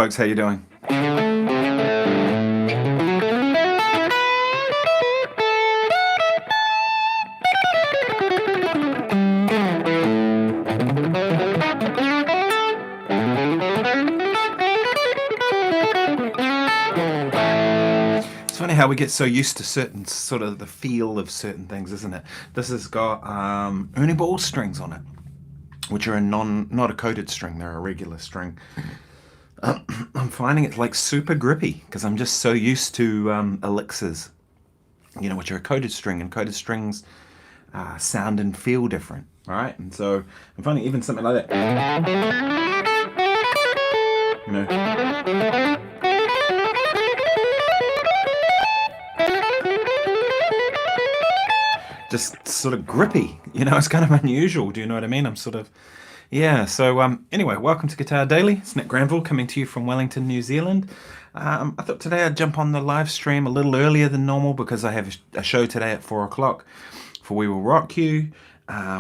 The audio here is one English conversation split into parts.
folks, how you doing? It's funny how we get so used to certain sort of the feel of certain things, isn't it? This has got Ernie Ball strings on it, which are not a coated string, they're a regular string. I'm finding it like super grippy because I'm just so used to Elixirs, which are a coated string, and coated strings sound and feel different, all right? And so I'm finding even something like that, just sort of grippy, it's kind of unusual, do you know what I mean? I'm sort of, yeah, so anyway, welcome to Guitar Daily. It's Nick Granville coming to you from Wellington, New Zealand. I thought today I'd jump on the live stream a little earlier than normal because I have a show today at 4 o'clock for We Will Rock You.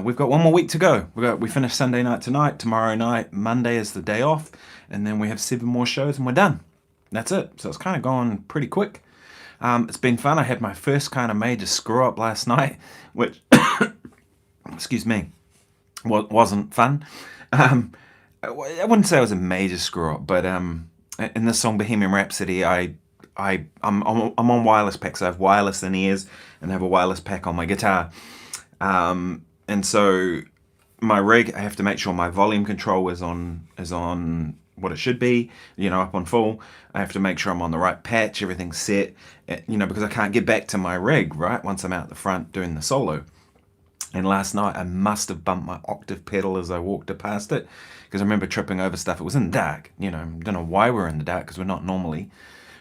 We've got one more week to go. We finish Sunday night tonight, tomorrow night, Monday is the day off, and then we have 7 more shows and we're done. That's it. So it's kind of gone pretty quick. It's been fun. I had my first kind of major screw up last night, which, excuse me, wasn't fun. I wouldn't say it was a major screw up, but in the song Bohemian Rhapsody, I'm on wireless packs. So I have wireless in ears and I have a wireless pack on my guitar. And so my rig, I have to make sure my volume control is on what it should be, up on full. I have to make sure I'm on the right patch, everything's set, because I can't get back to my rig, right, once I'm out the front doing the solo. And last night I must have bumped my octave pedal as I walked past it, because I remember tripping over stuff. It was in the dark, I don't know why we're in the dark, because we're not normally,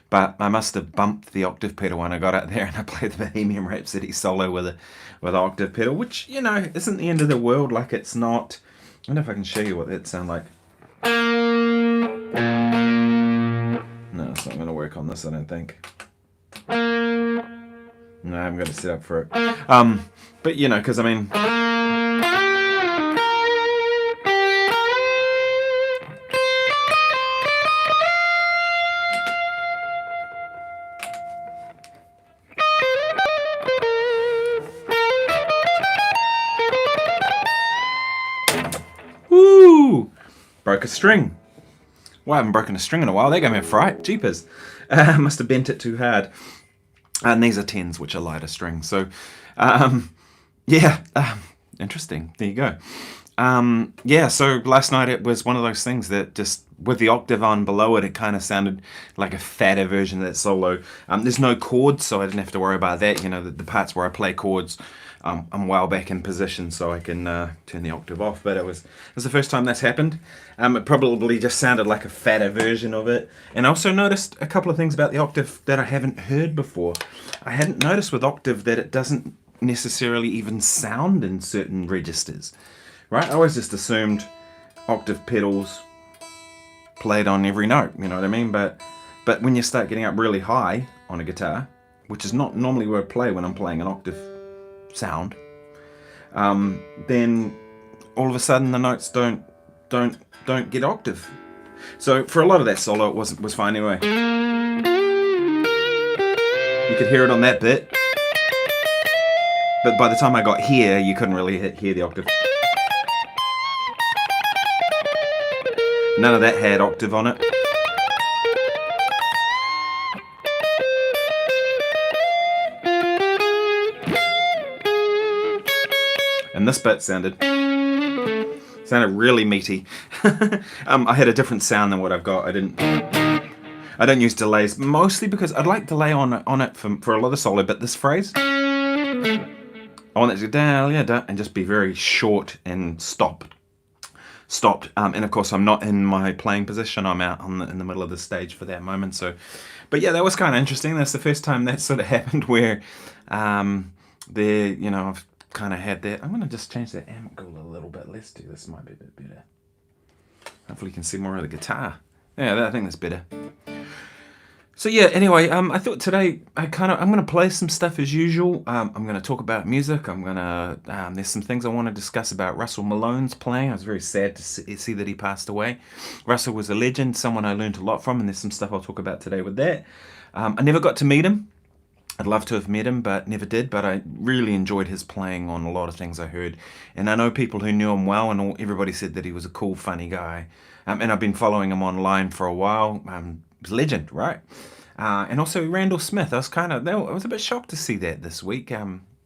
but I must have bumped the octave pedal when I got out there and I played the Bohemian Rhapsody solo with an octave pedal, which, isn't the end of the world. Like, it's not, I wonder if I can show you what that sounds like. No, it's not going to work on this, I don't think. No, I'm going to set up for it. But, because I mean... Woo! Broke a string. Well, I haven't broken a string in a while. That gave me a fright. Jeepers. Must have bent it too hard. And these are 10s, which are lighter strings. So, interesting. There you go. So last night it was one of those things that just, with the octave on below it, it kind of sounded like a fatter version of that solo. There's no chords, so I didn't have to worry about that. The parts where I play chords, I'm well back in position, so I can turn the octave off. But it was the first time that's happened. It probably just sounded like a fatter version of it. And I also noticed a couple of things about the octave that I haven't heard before. I hadn't noticed with octave that it doesn't necessarily even sound in certain registers, right? I always just assumed octave pedals played on every note, you know what I mean? But when you start getting up really high on a guitar, which is not normally where I play when I'm playing an octave sound, then all of a sudden the notes don't get octave. So for a lot of that solo it was fine anyway. You could hear it on that bit, but by the time I got here you couldn't really hear the octave. None of that had octave on it. And this bit sounded really meaty. I had a different sound than what I've got. I don't use delays, mostly because I'd like delay on it for a lot of the solo, but this phrase, I want it to go down, and just be very short and stopped. And of course I'm not in my playing position. I'm out in the middle of the stage for that moment. So, but yeah, that was kind of interesting. That's the first time that sort of happened where, I've kind of had that. I'm going to just change that amp goal a little bit. Let's do this. Might be a bit better. Hopefully you can see more of the guitar. Yeah, I think that's better. So yeah, anyway, I thought today I'm gonna play some stuff as usual. I'm gonna talk about music. I'm gonna there's some things I want to discuss about Russell Malone's playing. I was very sad to see that he passed away. Russell was a legend, someone I learned a lot from, and there's some stuff I'll talk about today with that. I never got to meet him. I'd love to have met him, but never did. But I really enjoyed his playing on a lot of things I heard, and I know people who knew him well, and everybody said that he was a cool, funny guy. And I've been following him online for a while. He was a legend, right? And also Randall Smith. I was a bit shocked to see that this week.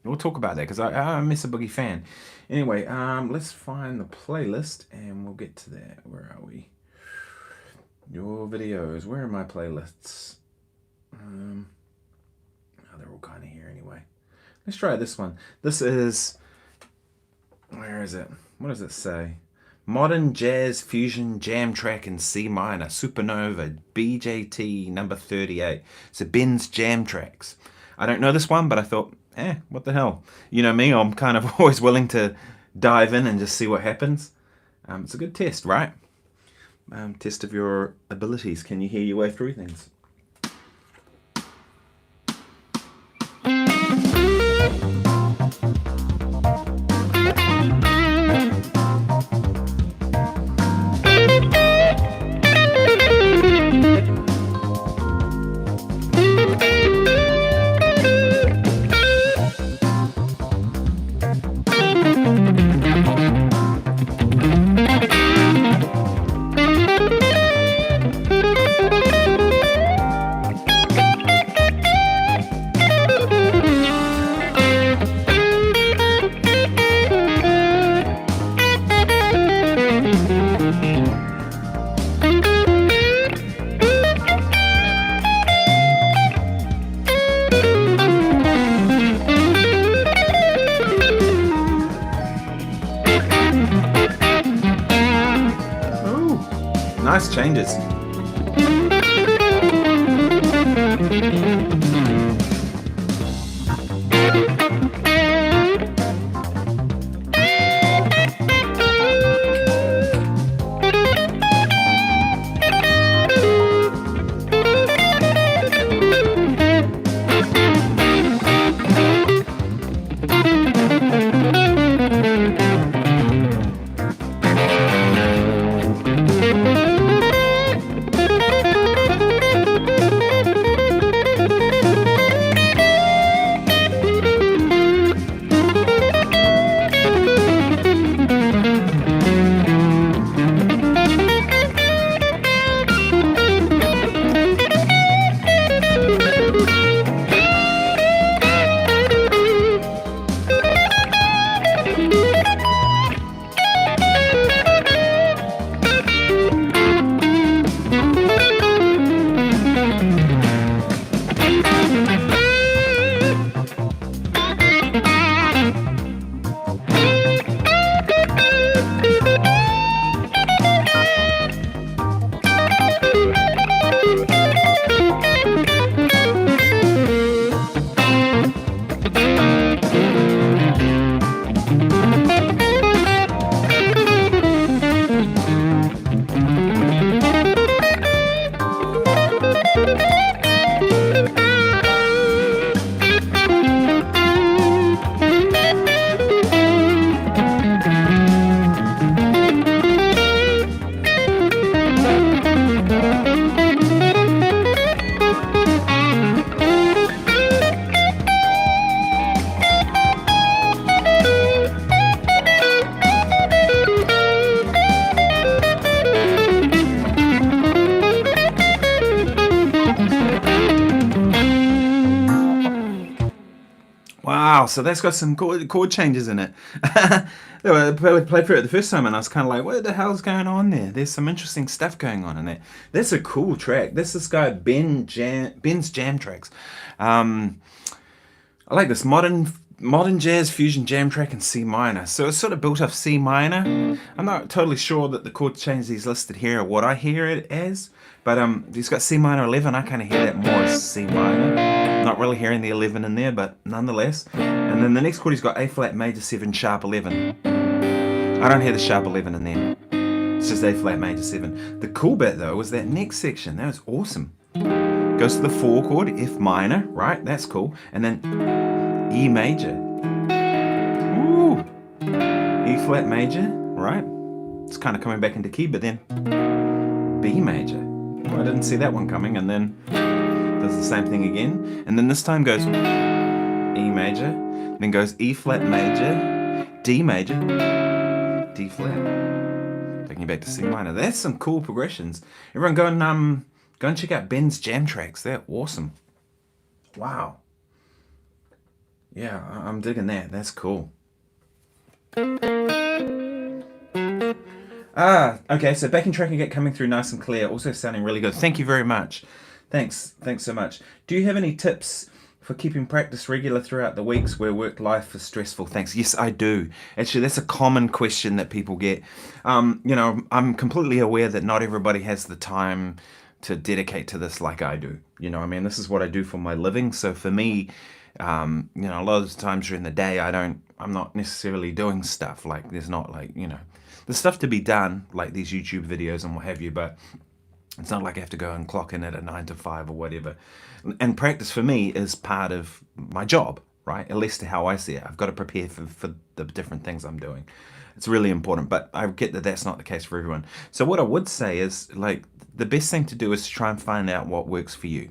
We'll talk about that because I'm a Mesa boogie fan. Anyway, let's find the playlist and we'll get to that. Where are we? Your videos. Where are my playlists? They're all kind of here anyway. Let's try this one. This is, where is it? What does it say? Modern Jazz Fusion Jam Track in C minor, Supernova, BJT number 38. So Ben's Jam Tracks. I don't know this one, but I thought, what the hell? You know me, I'm kind of always willing to dive in and just see what happens. It's a good test, right? Test of your abilities. Can you hear your way through things? Nice changes. Wow, so that's got some chord changes in it. I played through it the first time and I was kind of like, what the hell's going on there? There's some interesting stuff going on in there. That's a cool track. That's this guy, Ben's Jam Tracks. I like this modern jazz fusion jam track in C minor. So it's sort of built off C minor. I'm not totally sure that the chord changes he's listed here are what I hear it as. But he's got C minor 11. I kind of hear that more as C minor. Not really hearing the 11 in there, but nonetheless. And then the next chord he's got A flat major 7 sharp 11. I don't hear the sharp 11 in there. It's just A flat major 7. The cool bit though was that next section. That was awesome. Goes goes to the 4 chord, F minor, right? That's cool. And then E major. Ooh. E flat major, right? It's kind of coming back into key, but then B major. Oh, I didn't see that one coming. And then does the same thing again. And then this time goes E major, then goes E flat major, D major, D flat. Taking you back to C minor. That's some cool progressions. Everyone go and check out Ben's jam tracks. They're awesome. Wow. Yeah, I'm digging that. That's cool. Okay, so backing tracking it coming through nice and clear, also sounding really good. Thank you very much. Thanks so much. Do you have any tips for keeping practice regular throughout the weeks where work life is stressful? Thanks. Yes, I do. Actually, that's a common question that people get. I'm completely aware that not everybody has the time to dedicate to this like I do. This is what I do for my living. So for me, a lot of the times during the day, I'm not necessarily doing stuff. Like there's not there's stuff to be done, like these YouTube videos and what have you, but it's not like I have to go and clock in at a 9 to 5 or whatever. And practice for me is part of my job, right? At least how I see it. I've got to prepare for the different things I'm doing. It's really important, but I get that that's not the case for everyone. So what I would say is, the best thing to do is to try and find out what works for you.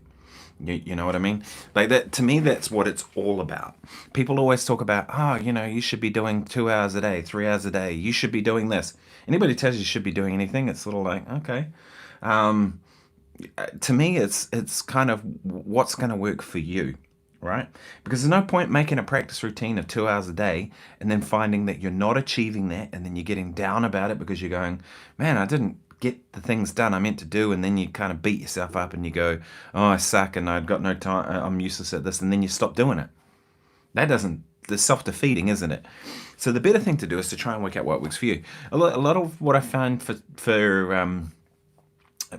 You know what I mean? Like that, to me, that's what it's all about. People always talk about, you should be doing 2 hours a day, 3 hours a day. You should be doing this. Anybody tells you should be doing anything, it's sort of like, okay. To me, it's kind of what's going to work for you, right? Because there's no point making a practice routine of 2 hours a day and then finding that you're not achieving that, and then you're getting down about it because you're going, man, I didn't get the things done I meant to do, and then you kind of beat yourself up and you go, oh, I suck and I've got no time, I'm useless at this, and then you stop doing it. It's self-defeating, isn't it? So the better thing to do is to try and work out what works for you. A lot of what I find for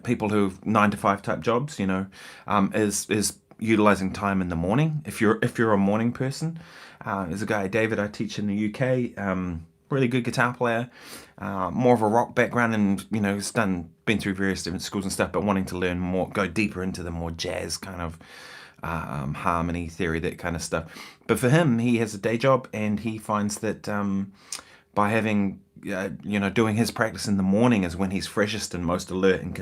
people who have 9 to 5 type jobs, is utilizing time in the morning. If you're a morning person, there's a guy, David, I teach in the UK, really good guitar player, more of a rock background, and he's been through various different schools and stuff, but wanting to learn more, go deeper into the more jazz kind of harmony theory, that kind of stuff. But for him, he has a day job, and he finds that by having doing his practice in the morning is when he's freshest and most alert, and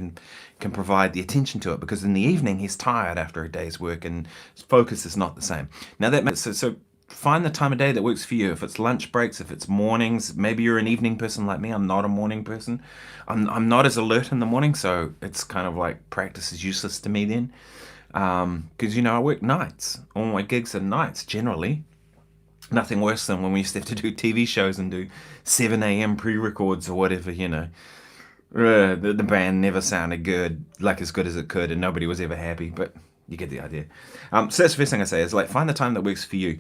can provide the attention to it, because in the evening he's tired after a day's work and his focus is not the same. Now that makes so find the time of day that works for you. If it's lunch breaks, if it's mornings, maybe you're an evening person like me. I'm not a morning person. I'm not as alert in the morning, so it's kind of like practice is useless to me then, because I work nights. All my gigs are nights generally. Nothing worse than when we used to have to do TV shows and do 7 a.m. pre-records or whatever, the band never sounded good, like as good as it could, and nobody was ever happy, but you get the idea. So that's the first thing I say is find the time that works for you.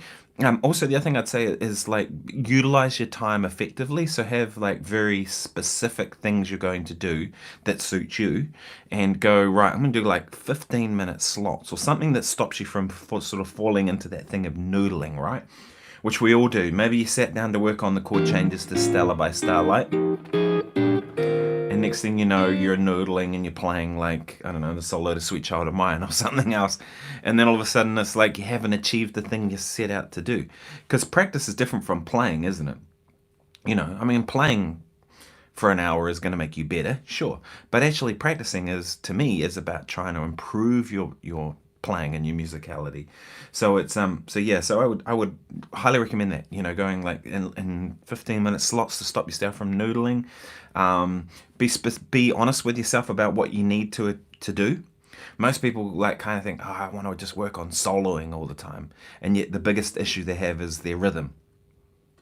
Also, the other thing I'd say is utilize your time effectively. So have very specific things you're going to do that suit you, and go, right, I'm going to do 15-minute slots or something that stops you from sort of falling into that thing of noodling, right? Which we all do. Maybe you sat down to work on the chord changes to Stella by Starlight, and next thing you know, you're noodling and you're playing the solo to Sweet Child of Mine or something else, and then all of a sudden it's like you haven't achieved the thing you set out to do. Because practice is different from playing, isn't it? Playing for an hour is going to make you better, sure, but actually practicing to me is about trying to improve your playing and your musicality. So it's so I would highly recommend that, going in 15-minute slots to stop yourself from noodling. Be honest with yourself about what you need to do. Most people kind of think, I want to just work on soloing all the time, and yet the biggest issue they have is their rhythm,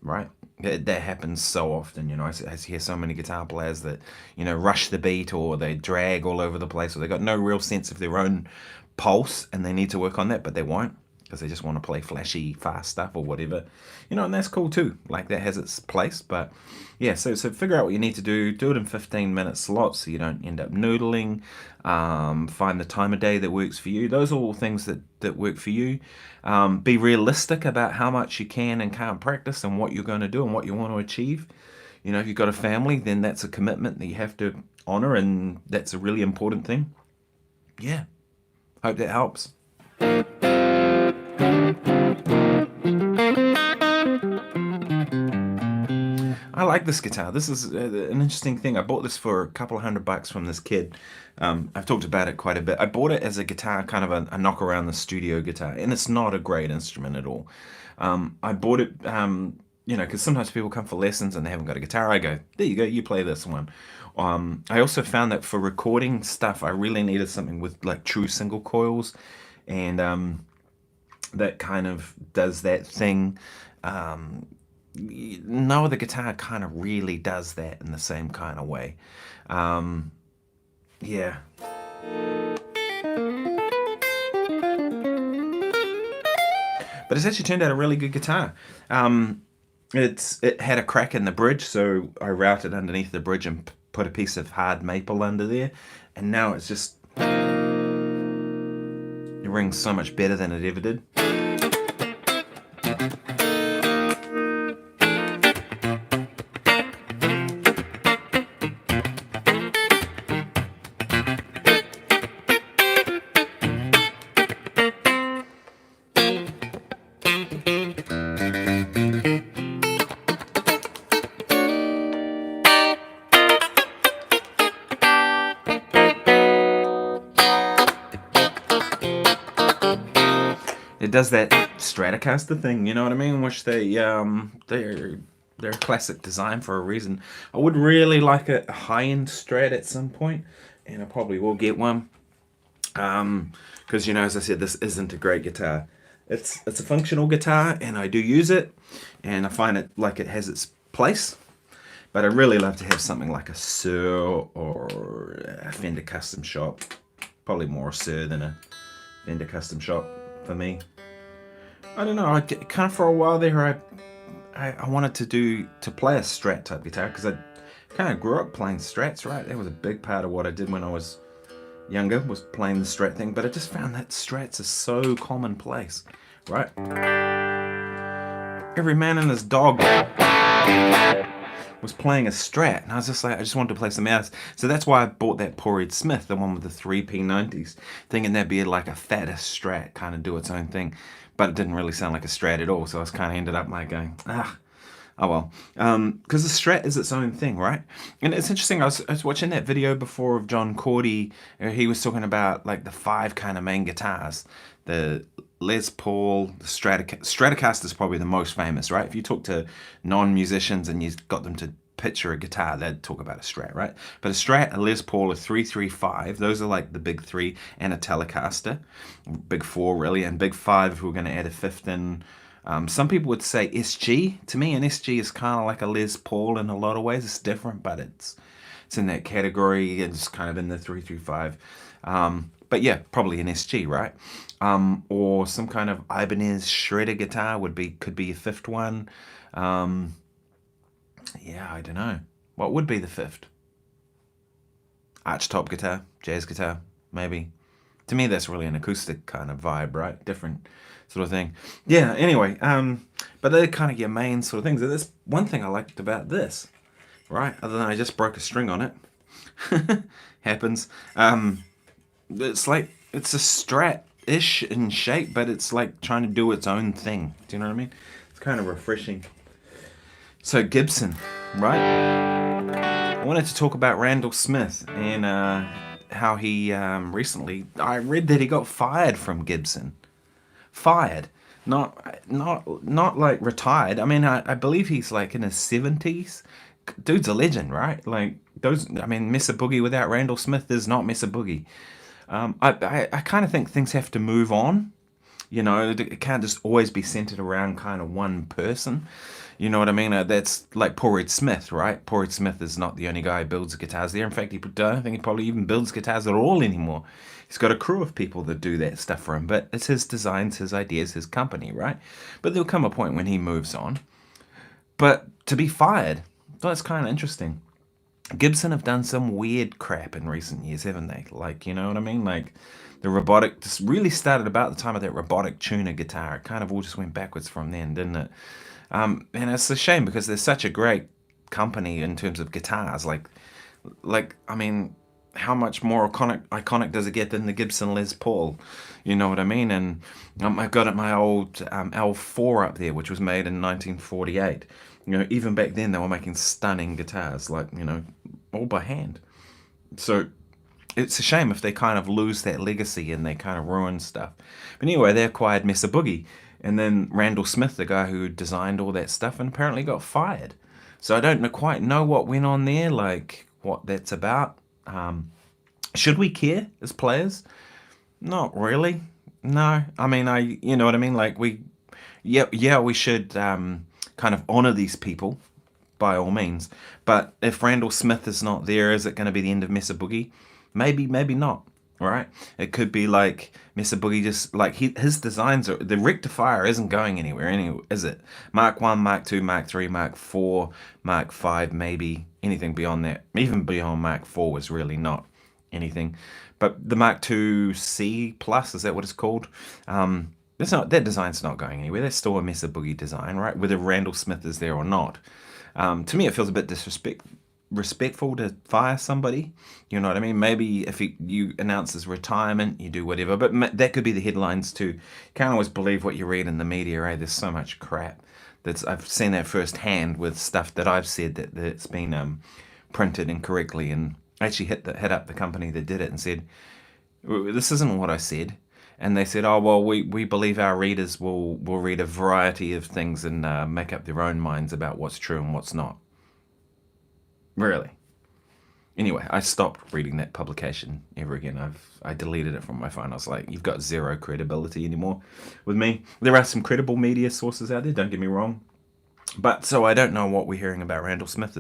right? That happens so often. I hear so many guitar players that rush the beat, or they drag all over the place, or they got no real sense of their own pulse, and they need to work on that, but they won't, because they just want to play flashy fast stuff or whatever, and that's cool too. That has its place. But yeah, so figure out what you need to do it in 15-minute slots so you don't end up noodling. Find the time of day that works for you. Those are all things that work for you. Be realistic about how much you can and can't practice, and what you're going to do and what you want to achieve. If you've got a family, then that's a commitment that you have to honor, and that's a really important thing. Yeah. Hope that helps. I like this guitar. This is an interesting thing. I bought this for a couple of $100 from this kid. I've talked about it quite a bit. I bought it as a guitar, kind of a knock around the studio guitar, and it's not a great instrument at all. I bought it, because sometimes people come for lessons and they haven't got a guitar. I go, there you go, you play this one. I also found that for recording stuff, I really needed something with like true single coils, and that kind of does that thing. No other guitar kind of really does that in the same kind of way. Yeah. But it's actually turned out a really good guitar. It had a crack in the bridge, so I routed underneath the bridge and put a piece of hard maple under there, and now it's just, it rings so much better than it ever did. It does that Stratocaster thing, you know what I mean? Which they're a classic design for a reason. I would really like a high-end Strat at some point, and I probably will get one. Because as I said, this isn't a great guitar. It's a functional guitar, and I do use it, and I find it like it has its place. But I really love to have something like a Sir or a Fender Custom Shop. Probably more a Sir than a Fender Custom Shop for me. I don't know. I kind of for a while there, I wanted to play a Strat type guitar, because I kind of grew up playing Strats, right? That was a big part of what I did when I was younger, was playing the Strat thing. But I just found that Strats are so commonplace, right? Every man and his dog was playing a Strat, and I was just like, I just wanted to play some else. So that's why I bought that Poor Ed Smith, the one with the 3 P90s, thinking that'd be like a fatter Strat, kind of do its own thing. But it didn't really sound like a Strat at all, so I was kind of ended up like going, oh well. Because the Strat is its own thing, right? And it's interesting, I was watching that video before of John Cordy. He was talking about like the 5 kind of main guitars. The Les Paul, the Stratocaster is probably the most famous, right? If you talk to non-musicians and you got them to picture a guitar, they'd talk about a Strat, right? But a Strat, a Les Paul, a 335, those are like the big 3, and a Telecaster, big 4 really, and big 5 if we're going to add a 5th in. Some people would say SG. To me, an SG is kind of like a Les Paul in a lot of ways. It's different, but it's in that category. It's kind of in the 335. But yeah, probably an SG, right? Or some kind of Ibanez shredder guitar could be a 5th one. Yeah, I don't know. What would be the 5th? Archtop guitar, jazz guitar, maybe. To me, that's really an acoustic kind of vibe, right? Different sort of thing. Yeah, anyway, but they're kind of your main sort of things. There's one thing I liked about this, right? Other than I just broke a string on it. Happens. It's like, it's a Strat-ish in shape, but it's like trying to do its own thing. Do you know what I mean? It's kind of refreshing. So Gibson, right? I wanted to talk about Randall Smith and how he recently, I read that he got fired from Gibson. Fired, not like retired. I mean, I believe he's like in his 70s. Dude's a legend, right? Like Mesa Boogie without Randall Smith is not Mesa Boogie. I kind of think things have to move on. It can't just always be centered around kind of one person. You know what I mean? That's like Poor Ed Smith, right? Poor Ed Smith is not the only guy who builds guitars there. In fact, I don't think he probably even builds guitars at all anymore. He's got a crew of people that do that stuff for him, but it's his designs, his ideas, his company, right? But there'll come a point when he moves on. But to be fired, that's kind of interesting. Gibson have done some weird crap in recent years, haven't they? Like, you know what I mean? Like, the robotic just really started about the time of that robotic tuner guitar. It kind of all just went backwards from then, didn't it? And it's a shame because they're such a great company in terms of guitars. Like, I mean, how much more iconic does it get than the Gibson Les Paul? You know what I mean? And I've got my old L4 up there, which was made in 1948. Even back then they were making stunning guitars, like, all by hand. So it's a shame if they kind of lose that legacy and they kind of ruin stuff. But anyway, they acquired Mesa Boogie, and then Randall Smith, the guy who designed all that stuff, and apparently got fired. So I don't quite know what went on there, like what that's about. Should we care as players? Not really. No, I mean, you know what I mean. Like yeah, we should kind of honor these people by all means. But if Randall Smith is not there, is it going to be the end of Mesa Boogie? Maybe, maybe not. Right? It could be like Mesa Boogie, just like his designs are, the rectifier isn't going anywhere, is it? Mark 1, Mark 2, Mark 3, Mark 4, Mark 5, maybe anything beyond that. Even beyond Mark 4 was really not anything. But the Mark 2 C plus, is that what it's called? That design's not going anywhere. That's still a Mesa Boogie design, right? Whether Randall Smith is there or not. To me, it feels a bit respectful to fire somebody. You know what I mean? Maybe if you announce his retirement, you do whatever. But that could be the headlines too. You can't always believe what you read in the media, right? There's so much crap. I've seen that firsthand with stuff that I've said that's been printed incorrectly, and I actually hit up the company that did it and said, this isn't what I said. And they said, oh, well, we believe our readers will read a variety of things and make up their own minds about what's true and what's not. Really? Anyway, I stopped reading that publication ever again. I deleted it from my phone. I was like, you've got zero credibility anymore with me. There are some credible media sources out there, don't get me wrong. But so I don't know what we're hearing about Randall Smith,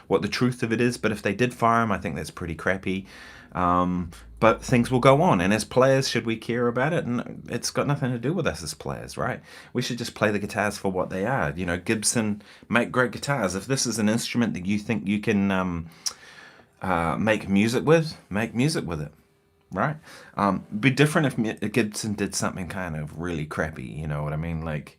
what the truth of it is. But if they did fire him, I think that's pretty crappy. But things will go on, and as players, should we care about it? And it's got nothing to do with us as players, right? We should just play the guitars for what they are. Gibson make great guitars. If this is an instrument that you think you can make music with it, right? It'd be different if Gibson did something kind of really crappy. You know what I mean? Like,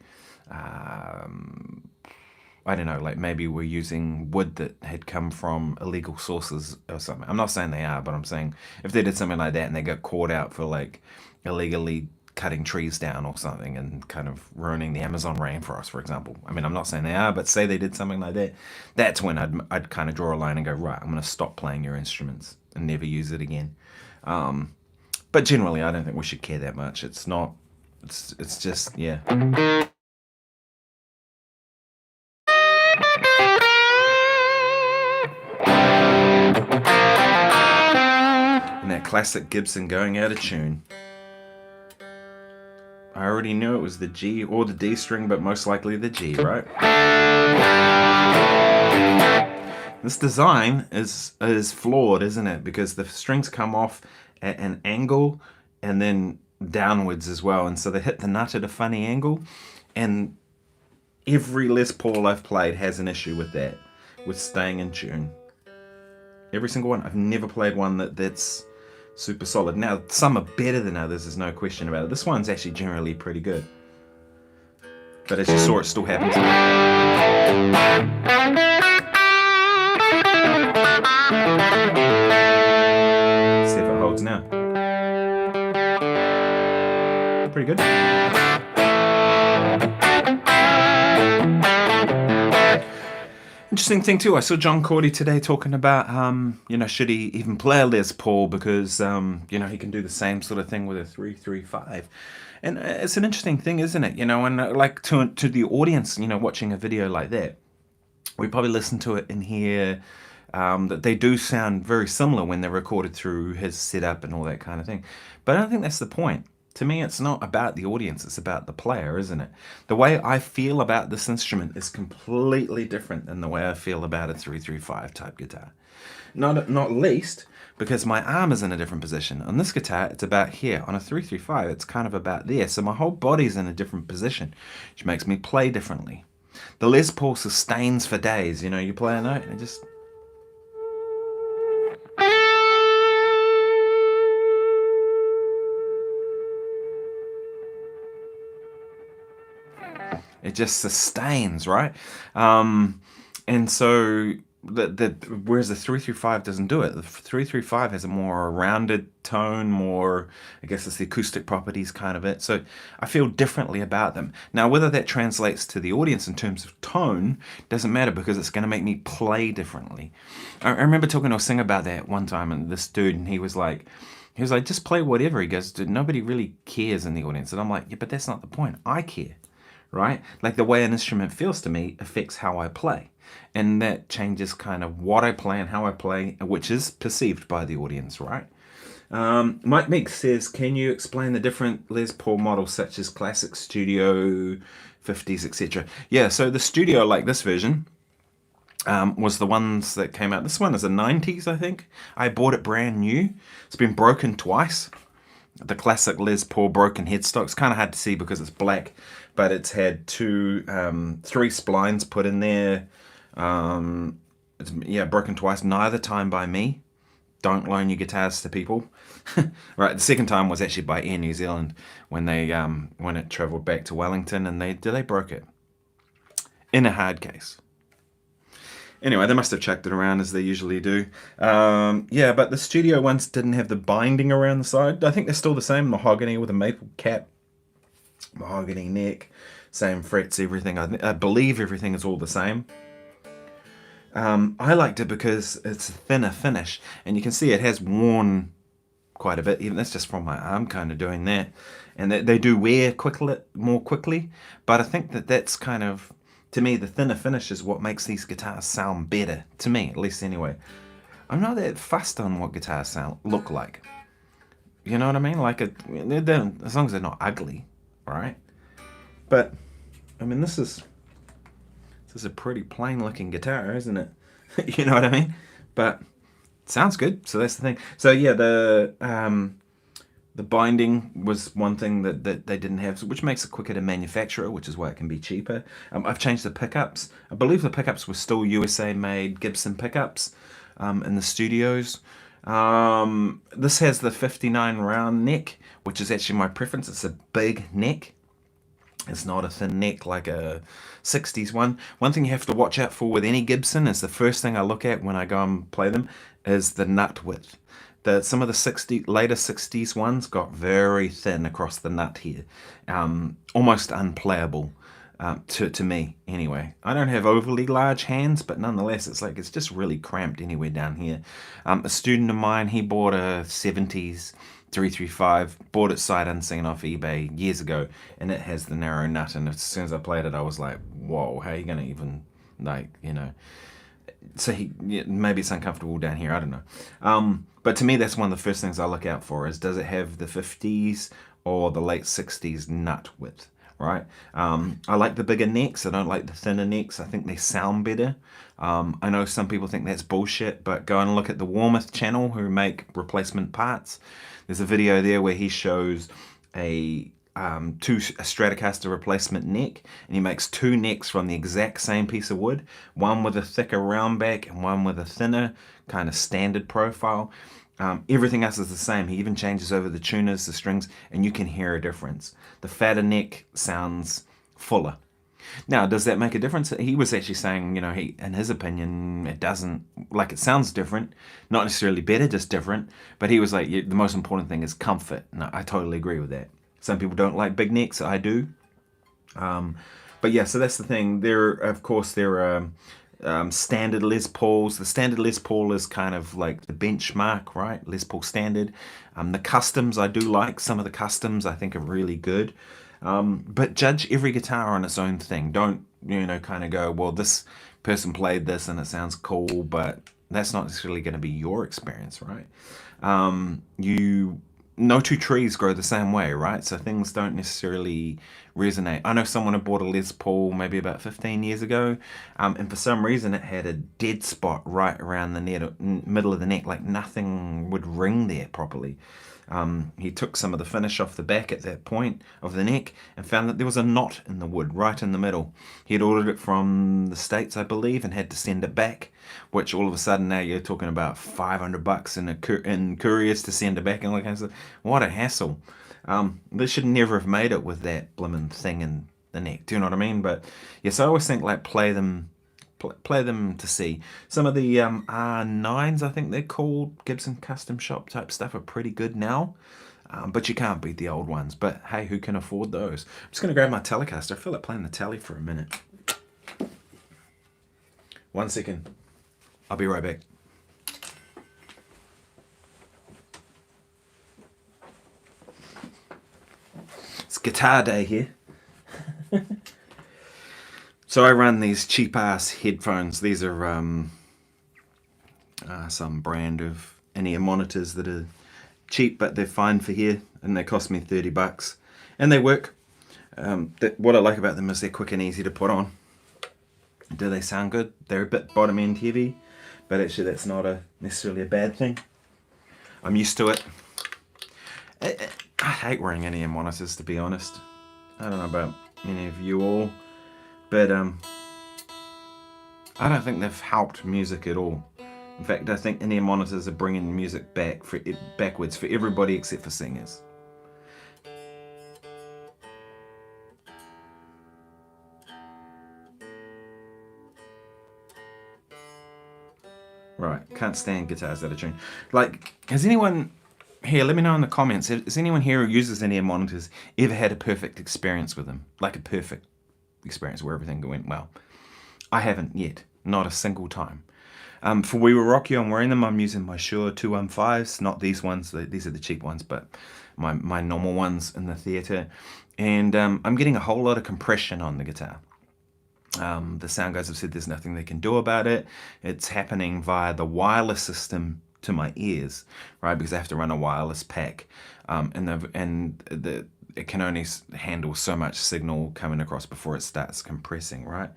I don't know, like maybe we're using wood that had come from illegal sources or something. I'm not saying they are, but I'm saying if they did something like that and they got caught out for like illegally cutting trees down or something and kind of ruining the Amazon rainforest, for example. I mean, I'm not saying they are, but say they did something like that. That's when I'd kind of draw a line and go, right, I'm going to stop playing your instruments and never use it again. But generally, I don't think we should care that much. It's not, it's just, yeah. And that classic Gibson going out of tune. I already knew it was the G or the D string, but most likely the G, right? This design is flawed, isn't it? Because the strings come off at an angle and then downwards as well. And so they hit the nut at a funny angle. And every Les Paul I've played has an issue with that, with staying in tune. Every single one. I've never played one that's super solid. Now, some are better than others, there's no question about it. This one's actually generally pretty good. But as you saw, it still happens. See if it holds now. Pretty good. Interesting thing too, I saw John Cordy today talking about, should he even play a Les Paul because, he can do the same sort of thing with a 335. And it's an interesting thing, isn't it? And like to the audience, watching a video like that, we probably listen to it and hear that they do sound very similar when they're recorded through his setup and all that kind of thing. But I don't think that's the point. To me, it's not about the audience, it's about the player, isn't it? The way I feel about this instrument is completely different than the way I feel about a 335 type guitar. Not least because my arm is in a different position. On this guitar, it's about here. On a 335, it's kind of about there. So my whole body's in a different position, which makes me play differently. The Les Paul sustains for days. You play a note and it just... It just sustains, right? And so whereas the 335 doesn't do it. The 335 has a more rounded tone, more, I guess it's the acoustic properties kind of it. So I feel differently about them. Now, whether that translates to the audience in terms of tone doesn't matter, because it's going to make me play differently. I remember talking to a singer about that one time, and this dude, and he was like, just play whatever. He goes, "Dude, nobody really cares in the audience." And I'm like, yeah, but that's not the point. I care, right? Like the way an instrument feels to me affects how I play. And that changes kind of what I play and how I play, which is perceived by the audience, right? Mike Meeks says, can you explain the different Les Paul models such as classic, studio, 50s, etc.? Yeah, so the studio, like this version, was the ones that came out. This one is a 90s, I think. I bought it brand new. It's been broken twice. The classic Les Paul broken headstock's kind of hard to see because it's black, but it's had three splines put in there. Broken twice, neither time by me. Don't loan your guitars to people. Right, the second time was actually by Air New Zealand when it travelled back to Wellington, and they broke it in a hard case. Anyway, they must have chucked it around as they usually do. But the studio ones didn't have the binding around the side. I think they're still the same, mahogany with a maple cap, mahogany neck, same frets, everything. I believe everything is all the same. I liked it because it's a thinner finish, and you can see it has worn quite a bit. Even that's just from my arm kind of doing that, and they do wear more quickly. But I think that's kind of, to me, the thinner finish is what makes these guitars sound better, to me at least anyway. I'm not that fussed on what guitars look like. You know what I mean? Like, as long as they're not ugly, right? But I mean, this is a pretty plain looking guitar, isn't it? You know what I mean? But it sounds good, so that's the thing. So yeah, the binding was one thing that they didn't have, which makes it quicker to manufacture, which is why it can be cheaper. I've changed the pickups. I believe the pickups were still USA made Gibson pickups in the studios. This has the 59 round neck, which is actually my preference. It's a big neck. It's not a thin neck like a 60s one. One thing you have to watch out for with any Gibson is the first thing I look at when I go and play them is the nut width. Some of the later 60s ones got very thin across the nut here. Almost unplayable to me anyway. I don't have overly large hands, but nonetheless it's just really cramped anywhere down here. A student of mine, he bought a 70s 335, bought it sight unseen off eBay years ago, and it has the narrow nut, and as soon as I played it I was like, whoa, how are you gonna even, so maybe it's uncomfortable down here, I don't know. But to me that's one of the first things I look out for, is does it have the 50s or the late 60s nut width, right? I like the bigger necks, I don't like the thinner necks. I think they sound better. I know some people think that's bullshit, but go and look at the Warmouth channel, who make replacement parts. There's a video there where he shows a Stratocaster replacement neck, and he makes two necks from the exact same piece of wood, one with a thicker round back and one with a thinner kind of standard profile. Everything else is the same. He even changes over the tuners, the strings, and you can hear a difference. The fatter neck sounds fuller. Now, does that make a difference? He was actually saying, in his opinion, it doesn't, it sounds different, not necessarily better, just different. But he was like, the most important thing is comfort. And I totally agree with that. Some people don't like big necks, I do. But yeah, so that's the thing. There are standard Les Pauls. The standard Les Paul is kind of like the benchmark, right? Les Paul standard. The customs I do like. Some of the customs I think are really good. But judge every guitar on its own thing. Don't, kind of go, well, this person played this and it sounds cool, but that's not necessarily going to be your experience, right? No two trees grow the same way, right? So things don't necessarily resonate. I know someone had bought a Les Paul maybe about 15 years ago, and for some reason it had a dead spot right around the middle of the neck, like nothing would ring there properly. He took some of the finish off the back at that point of the neck and found that there was a knot in the wood right in the middle. He had ordered it from the States, I believe, and had to send it back, which all of a sudden now you're talking about $500 in couriers to send it back, and like, what a hassle. They should never have made it with that blimmin' thing in the neck. Do you know what I mean? But yes, I always think play them play them to see. Some of the R9s, I think they're called, Gibson Custom Shop type stuff, are pretty good now. But you can't beat the old ones. But hey, who can afford those? I'm just going to grab my Telecaster. I feel like playing the Tele for a minute. 1 second. I'll be right back. It's guitar day here. So I run these cheap ass headphones. These are some brand of in-ear monitors that are cheap, but they're fine for here, and they cost me $30, and they work. What I like about them is they're quick and easy to put on. Do they sound good? They're a bit bottom end heavy, but actually that's not necessarily a bad thing. I'm used to it. I hate wearing in-ear monitors, to be honest. I don't know about many of you all, but I don't think they've helped music at all. In fact, I think in-ear monitors are bringing music backwards for everybody except for singers. Right, can't stand guitars out of tune. Like, has anyone here, let me know in the comments, has anyone here who uses in-ear monitors ever had a perfect experience with them? Like a perfect experience where everything went well? I haven't yet, not a single time. For We Will Rock You, I'm wearing them. I'm using my Shure 215s, not these ones. These are the cheap ones, but my normal ones in the theatre. And I'm getting a whole lot of compression on the guitar. The sound guys have said there's nothing they can do about it. It's happening via the wireless system to my ears, right? Because I have to run a wireless pack, it can only handle so much signal coming across before it starts compressing, right?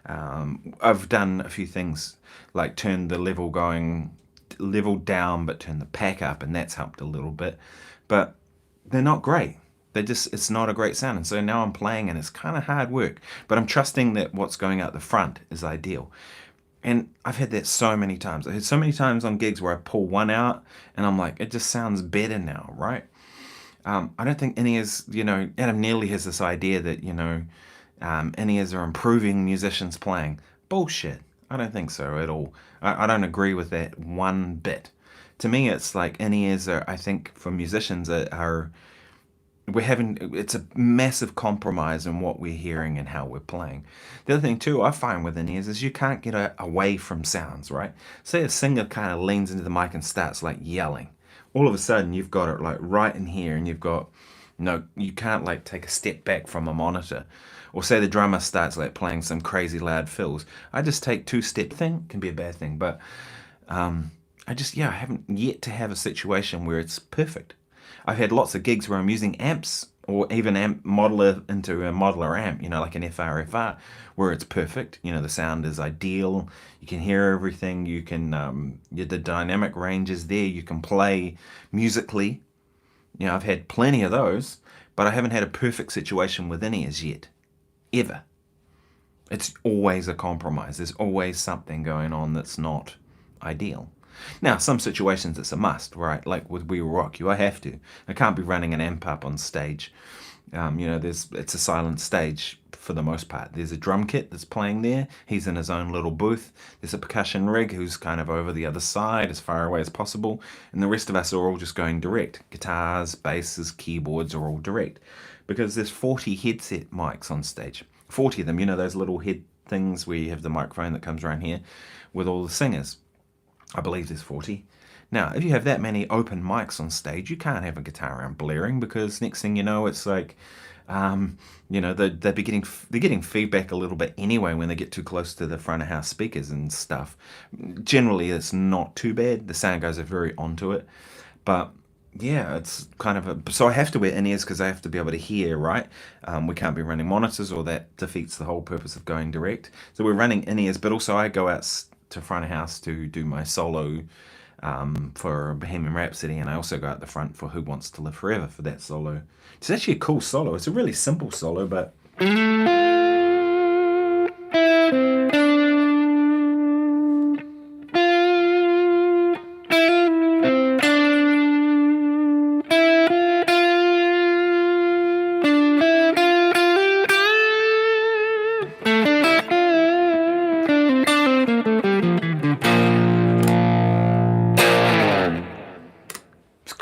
I've done a few things, like turn the level down, but turn the pack up, and that's helped a little bit. But they're not great. It's not a great sound. And so now I'm playing, and it's kind of hard work. But I'm trusting that what's going out the front is ideal. And I've had that so many times. I've had so many times on gigs where I pull one out, and I'm like, it just sounds better now, right? I don't think in-ears, Adam Neely has this idea that, in-ears are improving musicians playing. Bullshit. I don't think so at all. I don't agree with that one bit. To me, it's like in-ears are, I think, for musicians it's a massive compromise in what we're hearing and how we're playing. The other thing too I find with in-ears is you can't get away from sounds, right? Say a singer kind of leans into the mic and starts like yelling. All of a sudden you've got it like right in here, and you can't like take a step back from a monitor. Or say the drummer starts like playing some crazy loud fills. I just take two-step thing, can be a bad thing, but I haven't yet to have a situation where it's perfect. I've had lots of gigs where I'm using amps, or even modeler into a modeler amp, like an FR, where it's perfect. The sound is ideal. You can hear everything. You can, the dynamic range is there. You can play musically. I've had plenty of those, but I haven't had a perfect situation with in-ears yet, ever. It's always a compromise. There's always something going on that's not ideal. Now, some situations it's a must, right? Like with We Will Rock You, I have to. I can't be running an amp up on stage. It's a silent stage for the most part. There's a drum kit that's playing there. He's in his own little booth. There's a percussion rig who's kind of over the other side, as far away as possible. And the rest of us are all just going direct. Guitars, basses, keyboards are all direct. Because there's 40 headset mics on stage. 40 of them, those little head things where you have the microphone that comes around here with all the singers. I believe there's 40. Now, if you have that many open mics on stage, you can't have a guitar amp blaring, because next thing you know, it's like, they're getting feedback a little bit anyway when they get too close to the front of house speakers and stuff. Generally, it's not too bad. The sound guys are very onto it, but yeah, it's kind of so I have to wear in-ears because I have to be able to hear, right? We can't be running monitors, or that defeats the whole purpose of going direct. So we're running in-ears, but also I go out to front of house to do my solo for Bohemian Rhapsody, and I also go out the front for Who Wants to Live Forever for that solo. It's actually a cool solo. It's a really simple solo, but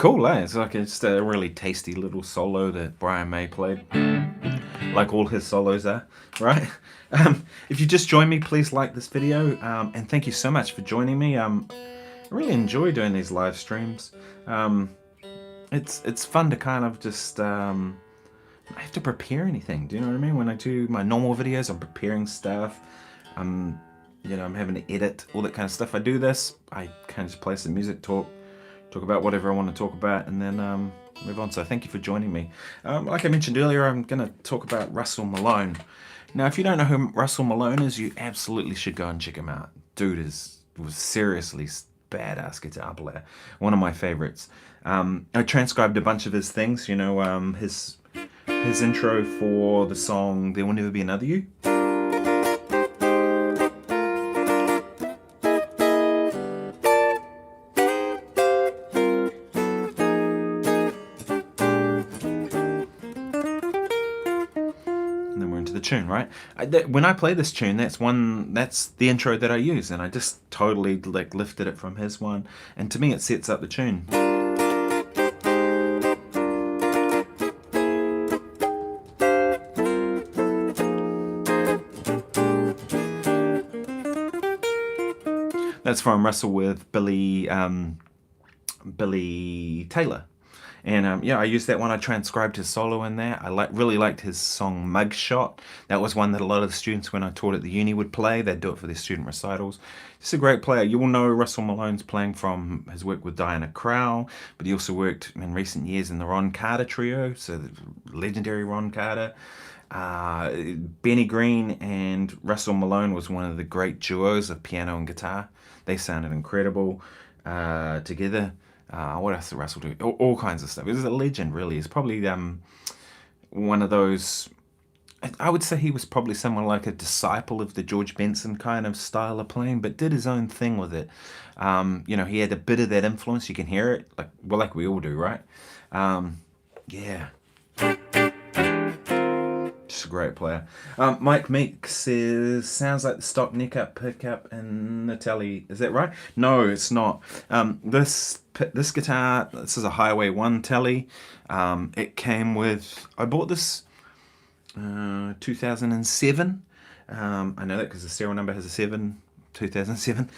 cool, eh? It's like just a really tasty little solo that Brian May played, like all his solos are, right? If you just joined me, please like this video, and thank you so much for joining me. I really enjoy doing these live streams. It's fun to kind of just I have to prepare anything. Do you know what I mean? When I do my normal videos, I'm preparing stuff. I'm having to edit all that kind of stuff. I do this, I kind of just play some music, talk about whatever I want to talk about, and then move on. So thank you for joining me. Like I mentioned earlier, I'm going to talk about Russell Malone. Now, if you don't know who Russell Malone is, you absolutely should go and check him out. Dude was seriously badass guitar player. One of my favorites. I transcribed a bunch of his things. His intro for the song "There Will Never Be Another You." Tune, right? When I play this tune, that's the intro that I use, and I just totally lifted it from his one, and to me it sets up the tune. That's from Russell with Billy Taylor. And I used that one. I transcribed his solo in there. I really liked his song Mugshot. That was one that a lot of the students, when I taught at the uni, would play. They'd do it for their student recitals. Just a great player. You will know Russell Malone's playing from his work with Diana Krall, but he also worked in recent years in the Ron Carter trio, so the legendary Ron Carter. Benny Green and Russell Malone was one of the great duos of piano and guitar. They sounded incredible together. What else did Russell do? All kinds of stuff. He was a legend, really. He's probably one of those... I would say he was probably someone like a disciple of the George Benson kind of style of playing, but did his own thing with it. He had a bit of that influence. You can hear it, like we all do, right? Yeah. Just a great player. Mike Meek says, sounds like the stock neck up pickup in the Telly. Is that right? No, it's not. This guitar, this is a Highway 1 Telly. It came with, I bought this 2007. I know that because the serial number has a 7, 2007.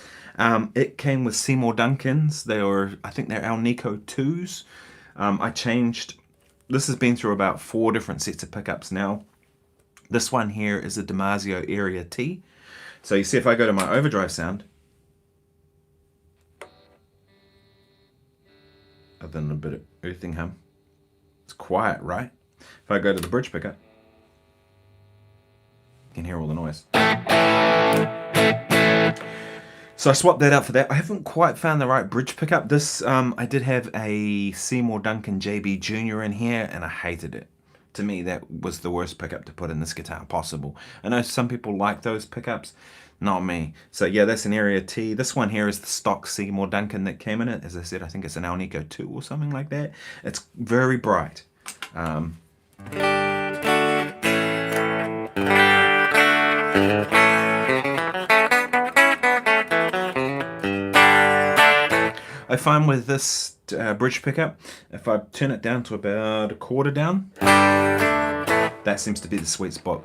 It came with Seymour Duncans. I think they're Alnico 2s. I changed, this has been through about 4 different sets of pickups now. This one here is a Damasio Area T. So you see, if I go to my overdrive sound, other than a bit of earthing hum, it's quiet, right? If I go to the bridge pickup, you can hear all the noise. So I swapped that out for that. I haven't quite found the right bridge pickup. This, I did have a Seymour Duncan JB Jr. in here, and I hated it. To me, that was the worst pickup to put in this guitar possible. I know some people like those pickups, not me. So yeah, that's an Area T. This one here is the stock Seymour Duncan that came in it. As I said, I think it's an Alnico 2 or something like that. It's very bright. I find with this bridge pickup, if I turn it down to about a quarter down, that seems to be the sweet spot.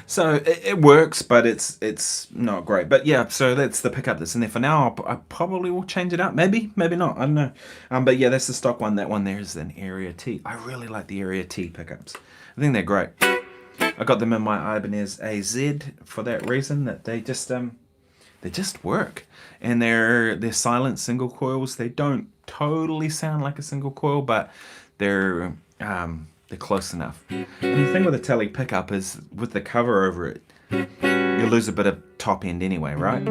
So it works, but it's not great. But yeah, so that's the pickup that's in there for now. I probably will change it up. Maybe not. I don't know. But yeah, that's the stock one. That one there is an Area T. I really like the Area T pickups. I think they're great. I got them in my Ibanez AZ for that reason, that they just work. And they're silent single coils. They don't totally sound like a single coil, but they're close enough. And the thing with a Telly pickup is, with the cover over it, you lose a bit of top end anyway, right?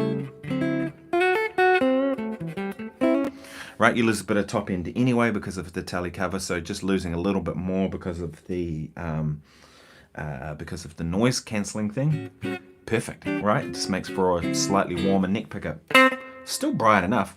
Right, you lose a bit of top end anyway because of the Telly cover, so just losing a little bit more because of the noise cancelling thing. Perfect, right? It just makes for a slightly warmer neck pickup. Still bright enough.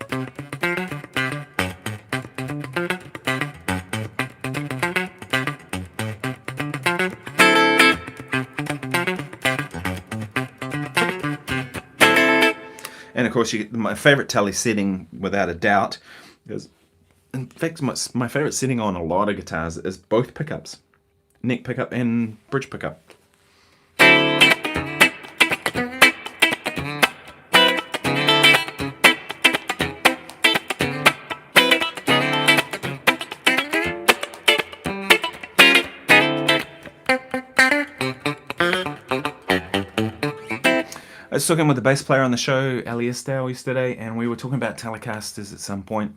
of course, my favourite tele setting, without a doubt, is, in fact, my favourite setting on a lot of guitars is both pickups, neck pickup and bridge pickup. I was talking with the bass player on the show, Elixir, yesterday, and we were talking about Telecasters at some point,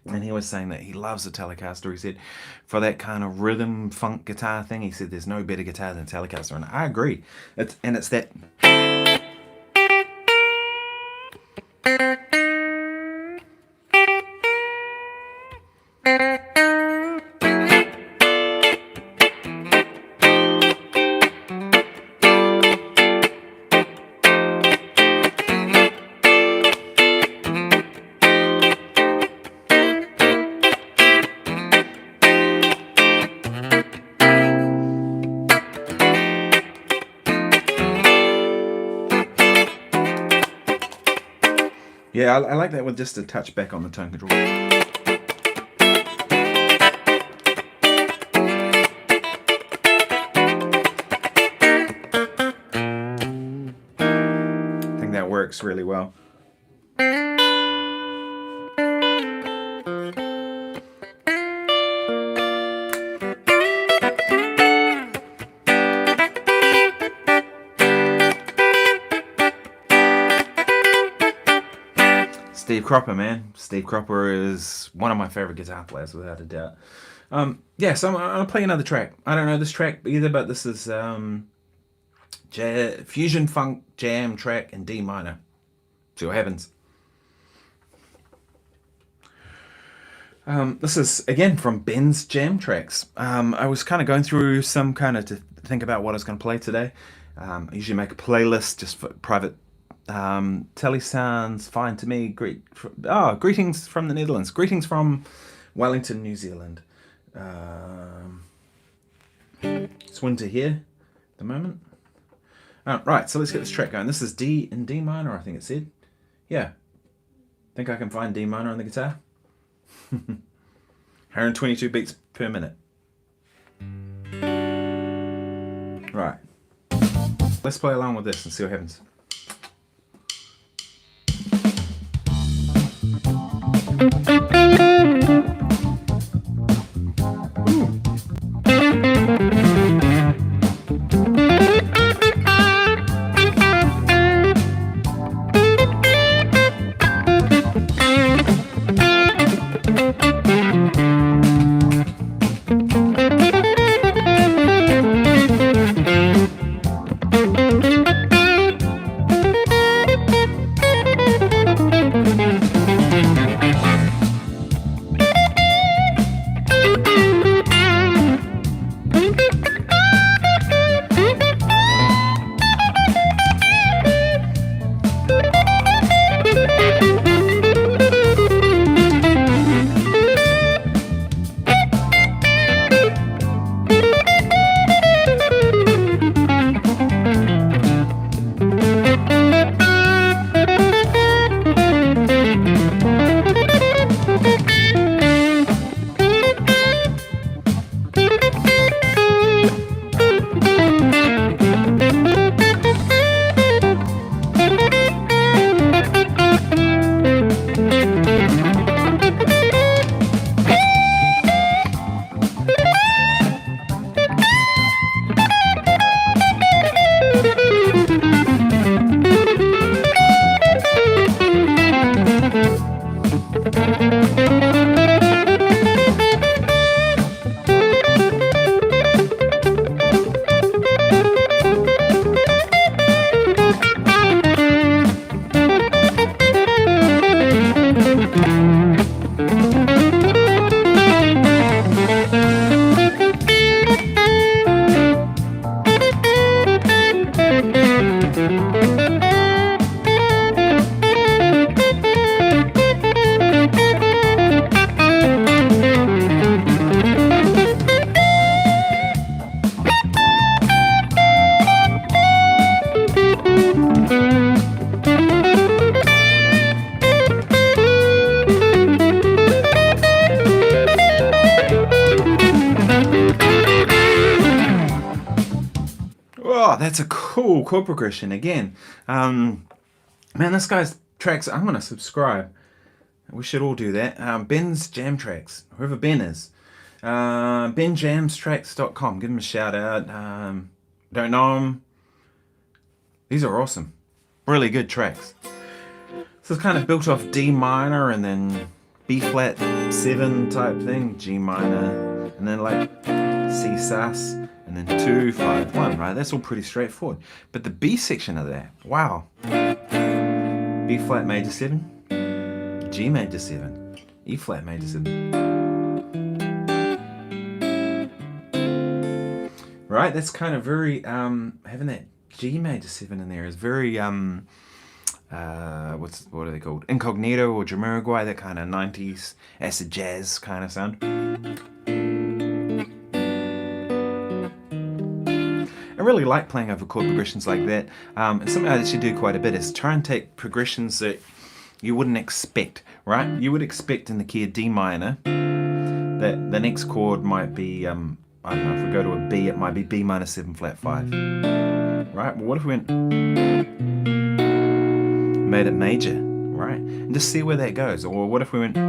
and he was saying that he loves a Telecaster. He said, for that kind of rhythm funk guitar thing, he said there's no better guitar than a Telecaster, and I agree. It's that... Yeah, I like that with just a touch back on the tone control. I think that works really well. Steve Cropper, man. Steve Cropper is one of my favorite guitar players, without a doubt. Yeah, so I'm going to play another track. I don't know this track either, but this is Fusion Funk Jam track in D minor. See what happens. This is, again, from Ben's Jam Tracks. I was kind of going through some kind of to think about what I was going to play today. I usually make a playlist just for private. Telly sounds fine to me. Greetings from the Netherlands. Greetings from Wellington, New Zealand. It's winter here at the moment. Right, so let's get this track going. This is D in D minor, I think it said. Yeah. Think I can find D minor on the guitar? 122 beats per minute. Right. Let's play along with this and see what happens. Oh, that's a cool chord progression again. Man, this guy's tracks, I'm going to subscribe. We should all do that. Ben's Jam Tracks, whoever Ben is. benjamstracks.com. Give him a shout out. Don't know him. These are awesome. Really good tracks. So it's kind of built off D minor and then B flat 7 type thing, G minor, and then like C sus, and then 2, 5, 1, right? That's all pretty straightforward. But the B section of that, wow. B flat major 7, G major 7, E flat major 7. Right, that's kind of very, having that G major 7 in there is very, what are they called? Incognito or Jamiroquai, that kind of 90s acid jazz kind of sound. I really like playing over chord progressions like that. And something I actually do quite a bit is try and take progressions that you wouldn't expect, right? You would expect in the key of D minor that the next chord might be, I don't know, if we go to a B, it might be B minor 7 flat 5. Right? Well, what if we went, made it major, right? And just see where that goes. Or what if we went, I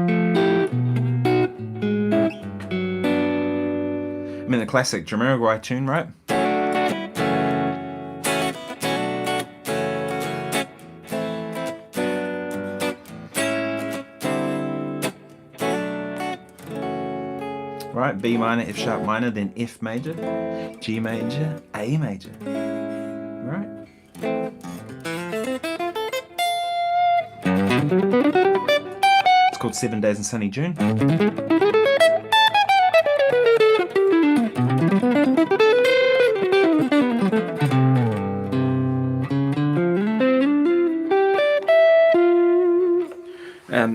mean, the classic Jamiroquai tune, right? Right, B minor, F sharp minor, then F major, G major, A major. Right? It's called 7 Days in Sunny June.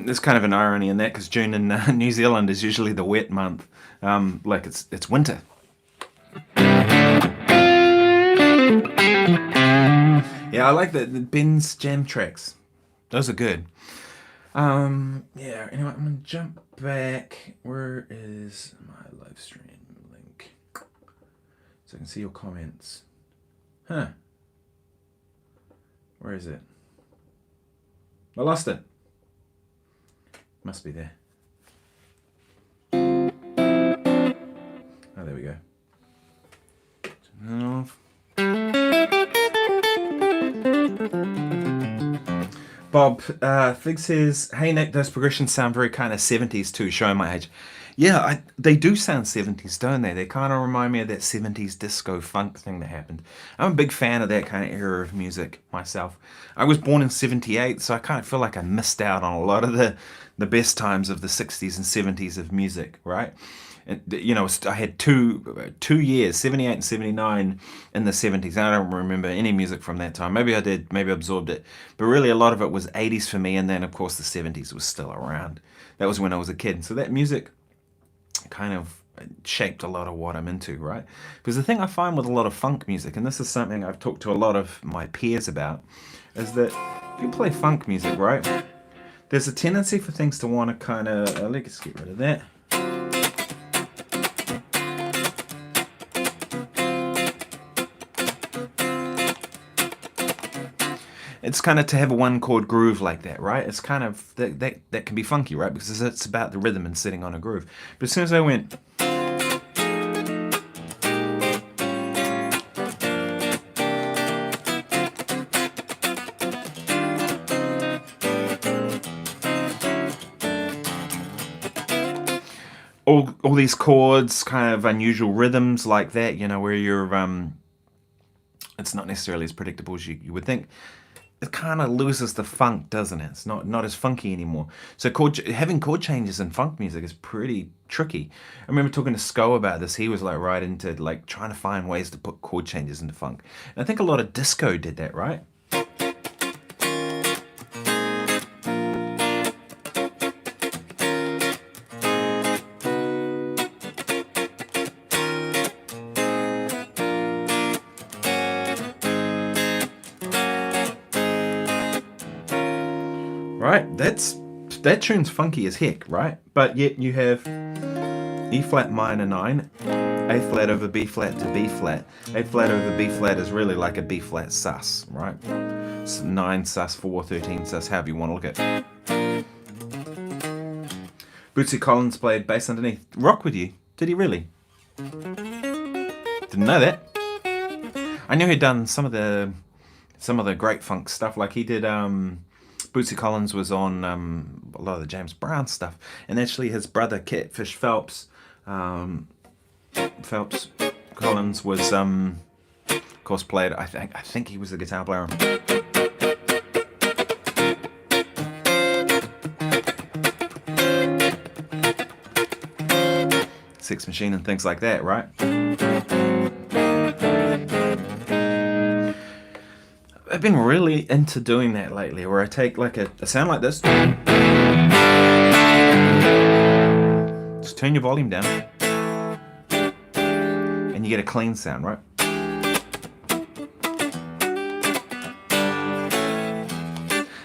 There's kind of an irony in that because June in New Zealand is usually the wet month, like it's winter. Yeah, I like the Ben's Jam Tracks. Those are good. Yeah. Anyway, I'm gonna jump back. Where is my live stream link? So I can see your comments. Huh? Where is it? I lost it. Must be there. Oh, there we go. Turn it off. Bob Fig says, "Hey Nick, those progressions sound very kind of 70s too, showing my age." Yeah, they do sound 70s, don't they? They kind of remind me of that 70s disco funk thing that happened. I'm a big fan of that kind of era of music myself. I was born in 78, so I kind of feel like I missed out on a lot of the best times of the 60s and 70s of music, right? And, you know, I had two years, 78 and 79 in the 70s. I don't remember any music from that time. Maybe I did, maybe I absorbed it. But really a lot of it was 80s for me, and then of course the 70s was still around. That was when I was a kid. So that music kind of shaped a lot of what I'm into, right? Because the thing I find with a lot of funk music, and this is something I've talked to a lot of my peers about, is that if you play funk music, right, there's a tendency for things to want to kind of, let's get rid of that. It's kind of to have a one chord groove like that, right? It's kind of, that can be funky, right? Because it's about the rhythm and sitting on a groove. But as soon as I went, all these chords, kind of unusual rhythms like that, you know, where you're, it's not necessarily as predictable as you would think. It kind of loses the funk, doesn't it? It's not as funky anymore. So having chord changes in funk music is pretty tricky. I remember talking to Sko about this. He was like right into like trying to find ways to put chord changes into funk. And I think a lot of disco did that, right? Right, that tune's funky as heck, right? But yet you have E flat minor 9, A flat over B flat to B flat. A flat over B flat is really like a B flat sus, right? It's 9 sus, 4, 13 sus, however you want to look at it. Bootsy Collins played bass underneath. Rock with you? Did he really? Didn't know that. I knew he'd done some of the great funk stuff. Like he did. Bootsy Collins was on a lot of the James Brown stuff, and actually his brother Catfish Phelps Collins was of course played. I think he was the guitar player. Sex Machine and things like that, right? I've been really into doing that lately, where I take like a sound like this, just turn your volume down, and you get a clean sound, right?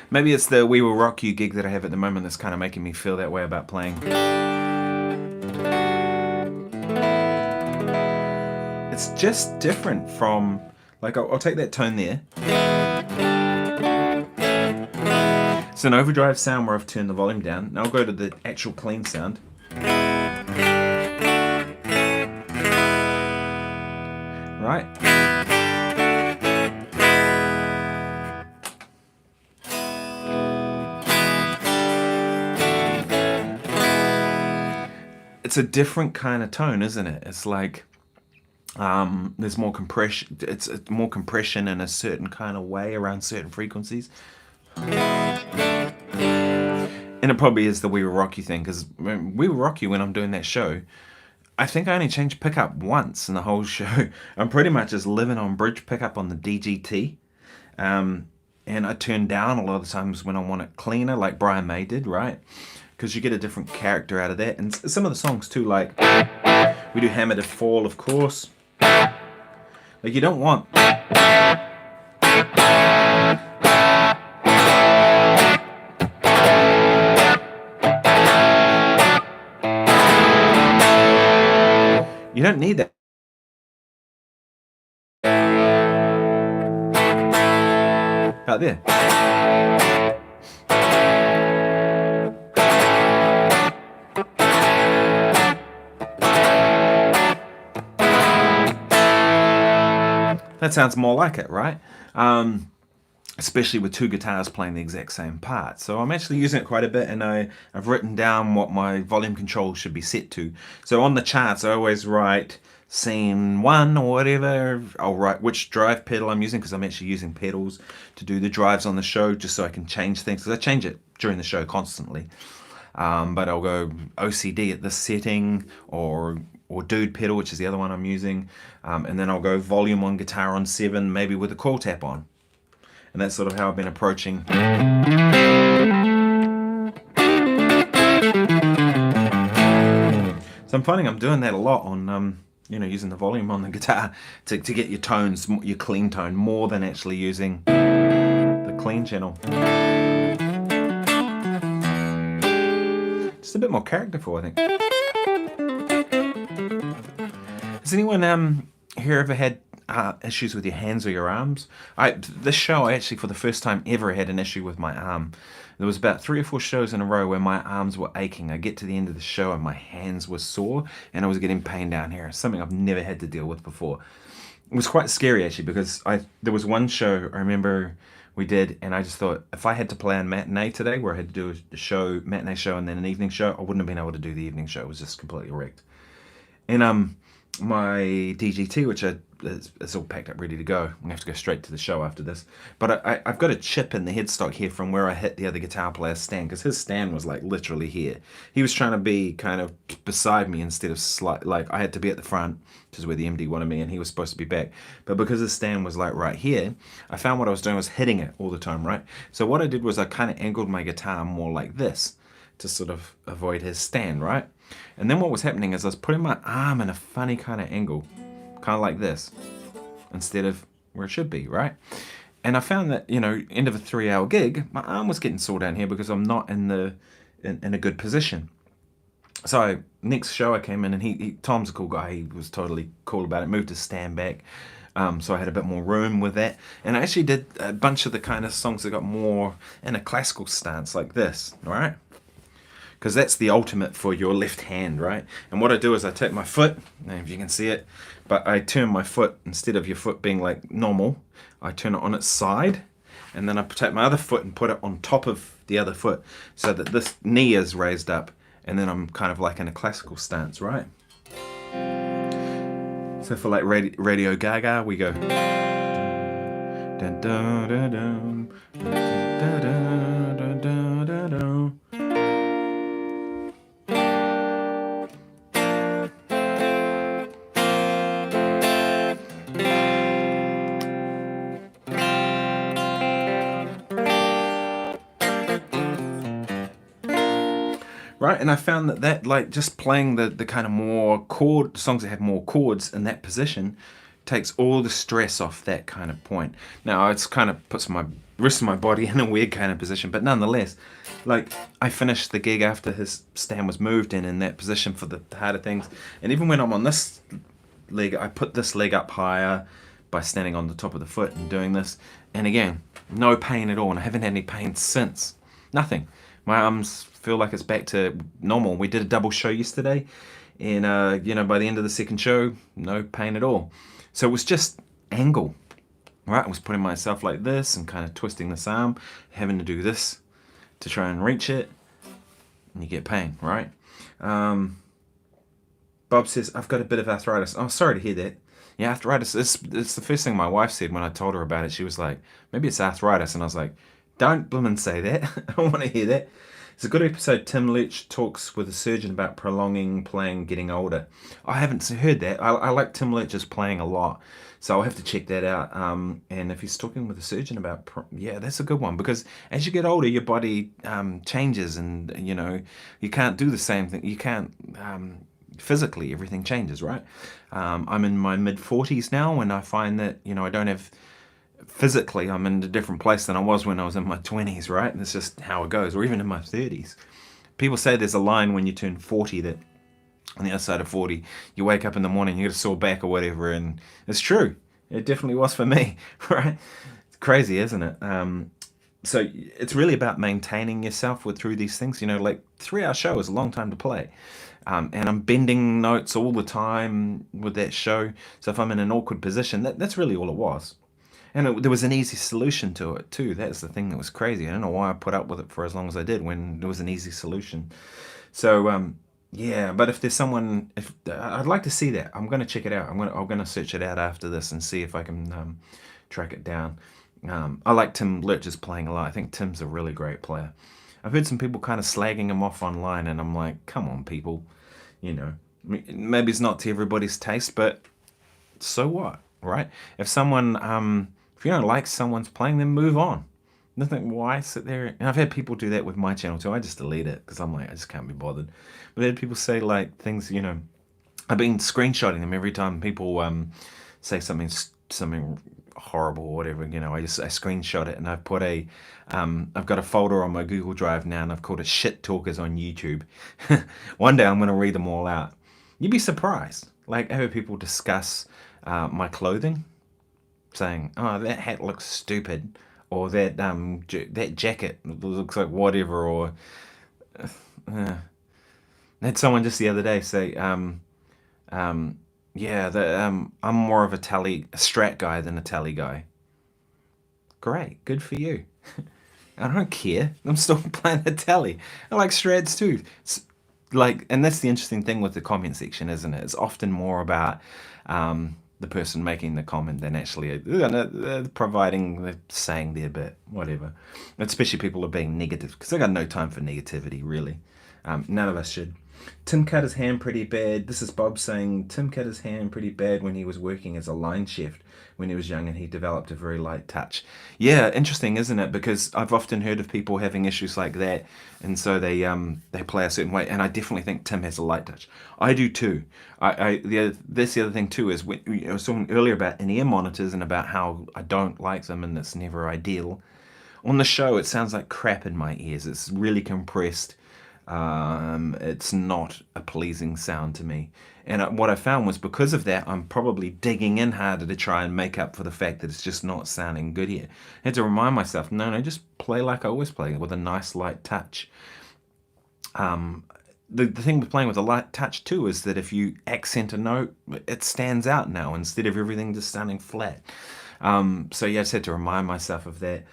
Maybe it's the We Will Rock You gig that I have at the moment that's kind of making me feel that way about playing. It's just different from, like, I'll take that tone there. It's an overdrive sound where I've turned the volume down. Now I'll go to the actual clean sound. Right. It's a different kind of tone, isn't it? It's like there's more compression. It's more compression in a certain kind of way around certain frequencies. And it probably is the We Will Rock You thing, because We Will Rock You, when I'm doing that show, I think I only changed pickup once in the whole show. I'm pretty much just living on bridge pickup on the DGT. And I turn down a lot of the times when I want it cleaner, like Brian May did, right? Because you get a different character out of that. And some of the songs too, like we do Hammer to Fall, of course. Like you don't want... You don't need that. Out there. That sounds more like it, right? Especially with two guitars playing the exact same part. So I'm actually using it quite a bit, and I've written down what my volume control should be set to. So on the charts, I always write scene 1 or whatever. I'll write which drive pedal I'm using, because I'm actually using pedals to do the drives on the show, just so I can change things, because I change it during the show constantly. But I'll go OCD at this setting, or Dude pedal, which is the other one I'm using. And then I'll go volume on guitar on 7, maybe with a coil tap on. And that's sort of how I've been approaching. So I'm finding I'm doing that a lot on, using the volume on the guitar to get your tones, your clean tone, more than actually using the clean channel. Just a bit more characterful, I think. Has anyone here ever had issues with your hands or your arms? This show, I actually, for the first time ever, had an issue with my arm. There was about 3 or 4 shows in a row where my arms were aching. I get to the end of the show and my hands were sore, and I was getting pain down here. Something I've never had to deal with before. It was quite scary, actually, because there was one show I remember we did, and I just thought, if I had to play on matinee today, where I had to do a matinee show and then an evening show, I wouldn't have been able to do the evening show. It was just completely wrecked. And my DGT, which it's all packed up, ready to go. I'm gonna have to go straight to the show after this. But I've got a chip in the headstock here from where I hit the other guitar player's stand, because his stand was like literally here. He was trying to be kind of beside me instead of like I had to be at the front, which is where the MD wanted me, and he was supposed to be back. But because his stand was like right here, I found what I was doing was hitting it all the time, right? So what I did was I kind of angled my guitar more like this to sort of avoid his stand, right? And then what was happening is I was putting my arm in a funny kind of angle, kind of like this, instead of where it should be, right? And I found that, end of a 3-hour gig, my arm was getting sore down here because I'm not in a good position. So next show I came in and Tom's a cool guy. He was totally cool about it. Moved his stand back, so I had a bit more room with that. And I actually did a bunch of the kind of songs that got more in a classical stance like this, all right? Because that's the ultimate for your left hand, right? And what I do is I take my foot, I don't know if you can see it, but I turn my foot, instead of your foot being like normal, I turn it on its side, and then I take my other foot and put it on top of the other foot so that this knee is raised up, and then I'm kind of like in a classical stance, right? So for like Radio Gaga, we go dun dun dun dun dun dun dun dun dun dun. Right, and I found that like just playing the kind of more chord songs that have more chords in that position takes all the stress off that kind of point. Now it's kind of puts my rest of my body in a weird kind of position, but nonetheless, like I finished the gig after his stand was moved in that position for the harder things, and even when I'm on this leg, I put this leg up higher by standing on the top of the foot and doing this, and again, no pain at all, and I haven't had any pain since. Nothing. My arms feel like it's back to normal. We did a double show yesterday, and by the end of the second show, no pain at all. So it was just angle, right? I was putting myself like this and kind of twisting this arm, having to do this to try and reach it, and you get pain, right? Bob says, I've got a bit of arthritis. Oh, sorry to hear that. Yeah, arthritis, it's the first thing my wife said when I told her about it. She was like, maybe it's arthritis. And I was like, don't blimmin' say that. I don't want to hear that. It's a good episode. Tim Leach talks with a surgeon about prolonging playing, getting older. I haven't heard that. I like Tim Leach's playing a lot, so I'll have to check that out. And if he's talking with a surgeon about, yeah, that's a good one, because as you get older, your body changes, and you can't do the same thing. You can't physically, everything changes, right? I'm in my mid-40s now, and I find that I don't have. Physically, I'm in a different place than I was when I was in my 20s, right? And it's just how it goes, or even in my 30s. People say there's a line when you turn 40 that on the other side of 40, you wake up in the morning, you get a sore back or whatever, and it's true. It definitely was for me, right? It's crazy, isn't it? So it's really about maintaining yourself through these things. Like 3-hour show is a long time to play. And I'm bending notes all the time with that show. So if I'm in an awkward position, that's really all it was. And there was an easy solution to it too. That's the thing that was crazy. I don't know why I put up with it for as long as I did when there was an easy solution. So yeah, but if there's someone, if I'd like to see that, I'm going to check it out. I'm going to search it out after this and see if I can track it down. I like Tim Leach's playing a lot. I think Tim's a really great player. I've heard some people kind of slagging him off online, and I'm like, come on, people. Maybe it's not to everybody's taste, but so what, right? If you don't like someone's playing, then move on. Nothing. Why sit there? And I've had people do that with my channel too. I just delete it because I'm like, I just can't be bothered. But I had people say like things. I've been screenshotting them every time people say something horrible or whatever. I screenshot it, and I've put I've got a folder on my Google Drive now, and I've called it Shit Talkers on YouTube. One day I'm going to read them all out. You'd be surprised. Like, I heard people discuss my clothing, saying, "Oh, that hat looks stupid," or that that jacket looks like whatever, or I had someone just the other day say, yeah, I'm more of a Strat guy than a Tally guy. Great, good for you. I don't care. I'm still playing a Tally. I like Strats too. And that's the interesting thing with the comment section, isn't it? It's often more about the person making the comment than actually saying their bit, whatever. Especially people are being negative, because I got no time for negativity, really. None of us should. Tim cut his hand pretty bad. This is Bob saying, Tim cut his hand pretty bad when he was working as a line chef when he was young, and he developed a very light touch. Yeah, interesting, isn't it? Because I've often heard of people having issues like that, and so they play a certain way, and I definitely think Tim has a light touch. I do too. That's the other thing too, is when I was talking earlier about in-ear monitors and about how I don't like them and it's never ideal. On the show, it sounds like crap in my ears. It's really compressed. It's not a pleasing sound to me. And what I found was because of that, I'm probably digging in harder to try and make up for the fact that it's just not sounding good here. I had to remind myself, no, just play like I always play, with a nice light touch. The thing with playing with a light touch too is that if you accent a note, it stands out now instead of everything just sounding flat. So yeah, I just had to remind myself of that.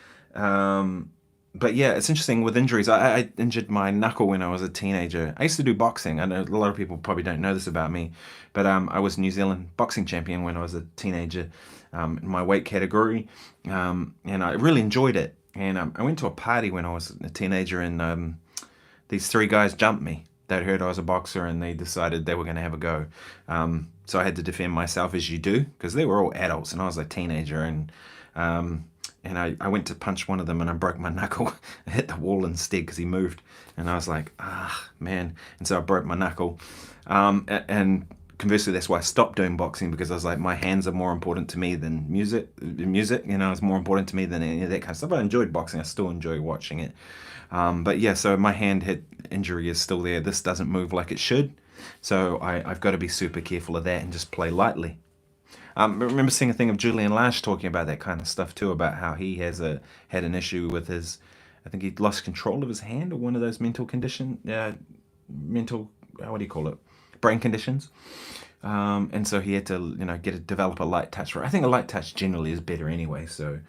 But yeah, it's interesting with injuries. I injured my knuckle when I was a teenager. I used to do boxing. I know a lot of people probably don't know this about me, but I was New Zealand boxing champion when I was a teenager, in my weight category, and I really enjoyed it. And I went to a party when I was a teenager, and these three guys jumped me. They'd heard I was a boxer, and they decided they were going to have a go. So I had to defend myself, as you do, because they were all adults, and I was a teenager, and I went to punch one of them, and I broke my knuckle. I hit the wall instead because he moved, and I was like, man. And so I broke my knuckle. And conversely, that's why I stopped doing boxing, because I was like, my hands are more important to me than music. It's more important to me than any of that kind of stuff. I enjoyed boxing. I still enjoy watching it. But yeah, so my hand hit injury is still there. This doesn't move like it should. So I've got to be super careful of that and just play lightly. I remember seeing a thing of Julian Lash talking about that kind of stuff too, about how he had an issue with his, I think he'd lost control of his hand, or one of those mental, what do you call it, brain conditions. And so he had to, develop a light touch. I think a light touch generally is better anyway. So,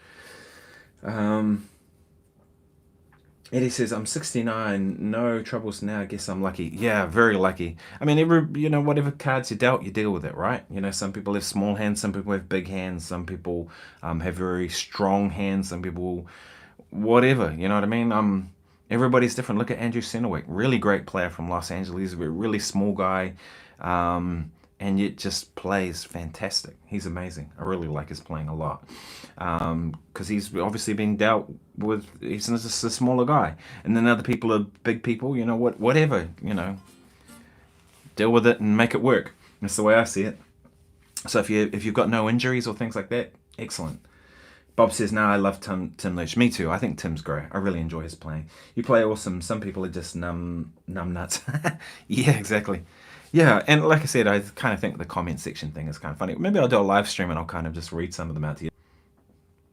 Eddie says, I'm 69, no troubles now, I guess I'm lucky. Yeah, very lucky. I mean, whatever cards you dealt, you deal with it, right? Some people have small hands, some people have big hands, some people have very strong hands, some people, whatever, you know what I mean? Everybody's different. Look at Andrew Senewick, really great player from Los Angeles, a really small guy, and yet just plays fantastic. He's amazing. I really like his playing a lot. Because he's obviously been dealt with, he's just a smaller guy. And then other people are big people, whatever, deal with it and make it work. That's the way I see it. So if you've got no injuries or things like that, excellent. Bob says, no, I love Tim Leach. Me too. I think Tim's great. I really enjoy his playing. You play awesome. Some people are just numb nuts. Yeah, exactly. Yeah, and like I said, I kind of think the comment section thing is kind of funny. Maybe I'll do a live stream and I'll kind of just read some of them out to you.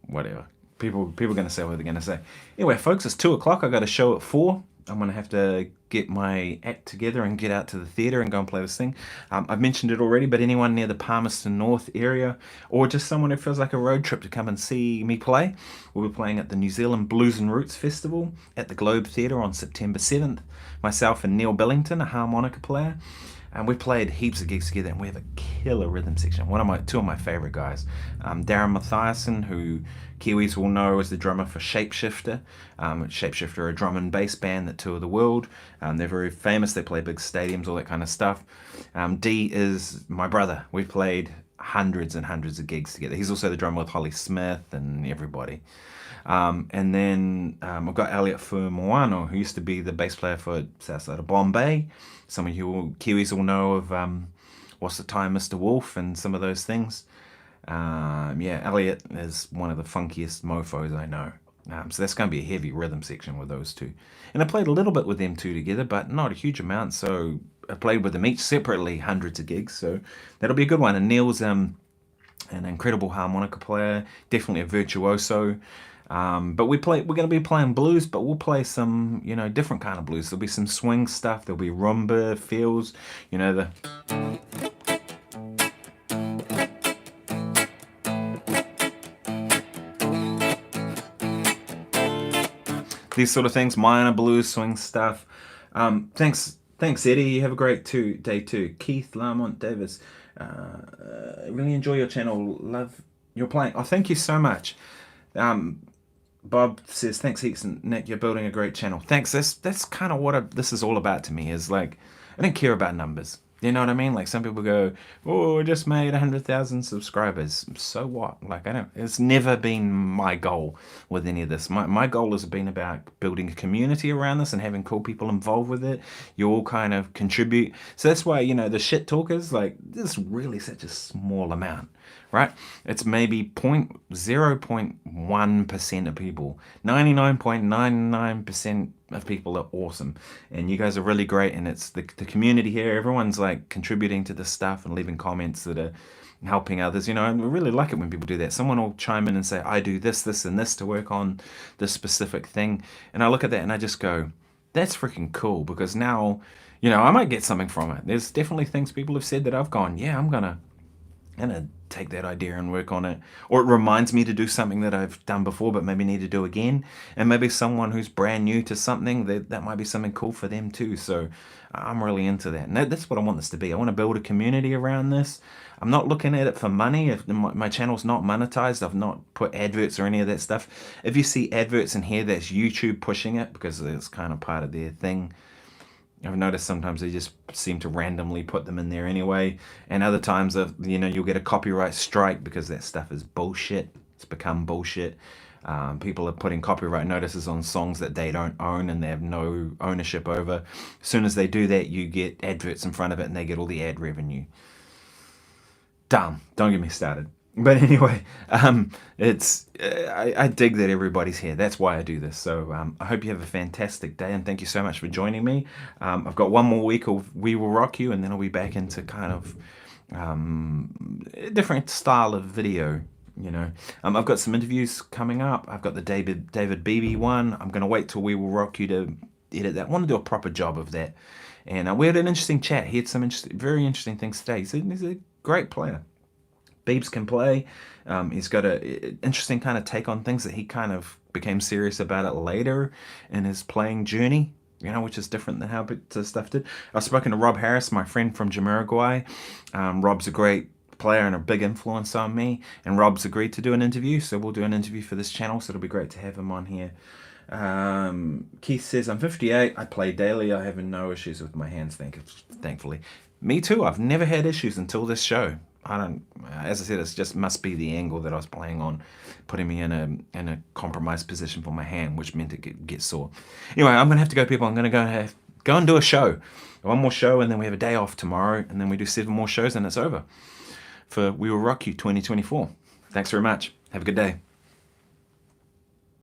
Whatever. People are going to say what they're going to say. Anyway, folks, it's 2 o'clock. I got a show at 4. I'm going to have to get my act together and get out to the theatre and go and play this thing. I've mentioned it already, but anyone near the Palmerston North area, or just someone who feels like a road trip to come and see me play, we'll be playing at the New Zealand Blues and Roots Festival at the Globe Theatre on September 7th. Myself and Neil Billington, a harmonica player. And we played heaps of gigs together, and we have a killer rhythm section. Two of my favourite guys, Darren Mathiasen, who Kiwis will know as the drummer for Shapeshifter. Shapeshifter are a drum and bass band that tour the world. They're very famous. They play big stadiums, all that kind of stuff. D is my brother. We've played hundreds and hundreds of gigs together. He's also the drummer with Holly Smith and everybody. And then I've got Elliot Fumoano, who used to be the bass player for Southside of Bombay. Some of you Kiwis will know of What's the Time, Mr. Wolf, and some of those things. Elliot is one of the funkiest mofos I know. So that's going to be a heavy rhythm section with those two. And I played a little bit with them two together, but not a huge amount. So I played with them each separately, hundreds of gigs. So that'll be a good one. And Neil's an incredible harmonica player, definitely a virtuoso. But we're going to be playing blues, but we'll play some, different kind of blues. There'll be some swing stuff. There'll be rumba feels, these sort of things, minor blues, swing stuff. Thanks, Eddie. You have a great day too. Keith Lamont Davis, really enjoy your channel. Love your playing. Oh, thank you so much. Bob says, thanks heaps, and Nick, you're building a great channel. Thanks. That's kind of what this is all about to me, is like, I don't care about numbers. You know what I mean? Like, some people go, oh, I just made 100,000 subscribers. So what? Like, it's never been my goal with any of this. My goal has been about building a community around this and having cool people involved with it. You all kind of contribute. So that's why, the shit talkers, like, this is really such a small amount, right? It's maybe 0.1% of people. 99.99% of people are awesome, and you guys are really great. And it's the community here. Everyone's like contributing to this stuff and leaving comments that are helping others, and we really like it when people do that. Someone will chime in and say, I do this, this, and this to work on this specific thing. And I look at that and I just go, that's freaking cool, because now, I might get something from it. There's definitely things people have said that I've gone, yeah, I'm gonna take that idea and work on it. Or it reminds me to do something that I've done before but maybe need to do again. And maybe someone who's brand new to something, that might be something cool for them too. So I'm really into that. And that's what I want this to be. I want to build a community around this. I'm not looking at it for money. If my channel's not monetized, I've not put adverts or any of that stuff. If you see adverts in here, that's YouTube pushing it, because it's kind of part of their thing. I've noticed sometimes they just seem to randomly put them in there anyway, and other times you'll get a copyright strike because that stuff is bullshit. It's become bullshit. People are putting copyright notices on songs that they don't own and they have no ownership over. As soon as they do that, you get adverts in front of it and they get all the ad revenue. Dumb. Don't get me started. But anyway, I dig that everybody's here. That's why I do this. So I hope you have a fantastic day, and thank you so much for joining me. I've got one more week of We Will Rock You, and then I'll be back into kind of a different style of video. I've got some interviews coming up. I've got the David Beebe one. I'm going to wait till We Will Rock You to edit that. I want to do a proper job of that. And we had an interesting chat. He had some very interesting things today. He's a great player. Beebs can play. He's got an interesting kind of take on things that he kind of became serious about it later in his playing journey, which is different than how stuff did. I've spoken to Rob Harris, my friend from Jamiroquai. Rob's a great player and a big influence on me, and Rob's agreed to do an interview, so we'll do an interview for this channel, so it'll be great to have him on here. Keith says, I'm 58, I play daily, I have no issues with my hands, thankfully. Me too, I've never had issues until this show. As I said, it just must be the angle that I was playing on, putting me in a compromised position for my hand, which meant it get sore. Anyway, I'm going to have to go, people. I'm going to go and do a show. One more show, and then we have a day off tomorrow, and then we do 7 more shows, and it's over for We Will Rock You 2024. Thanks very much. Have a good day.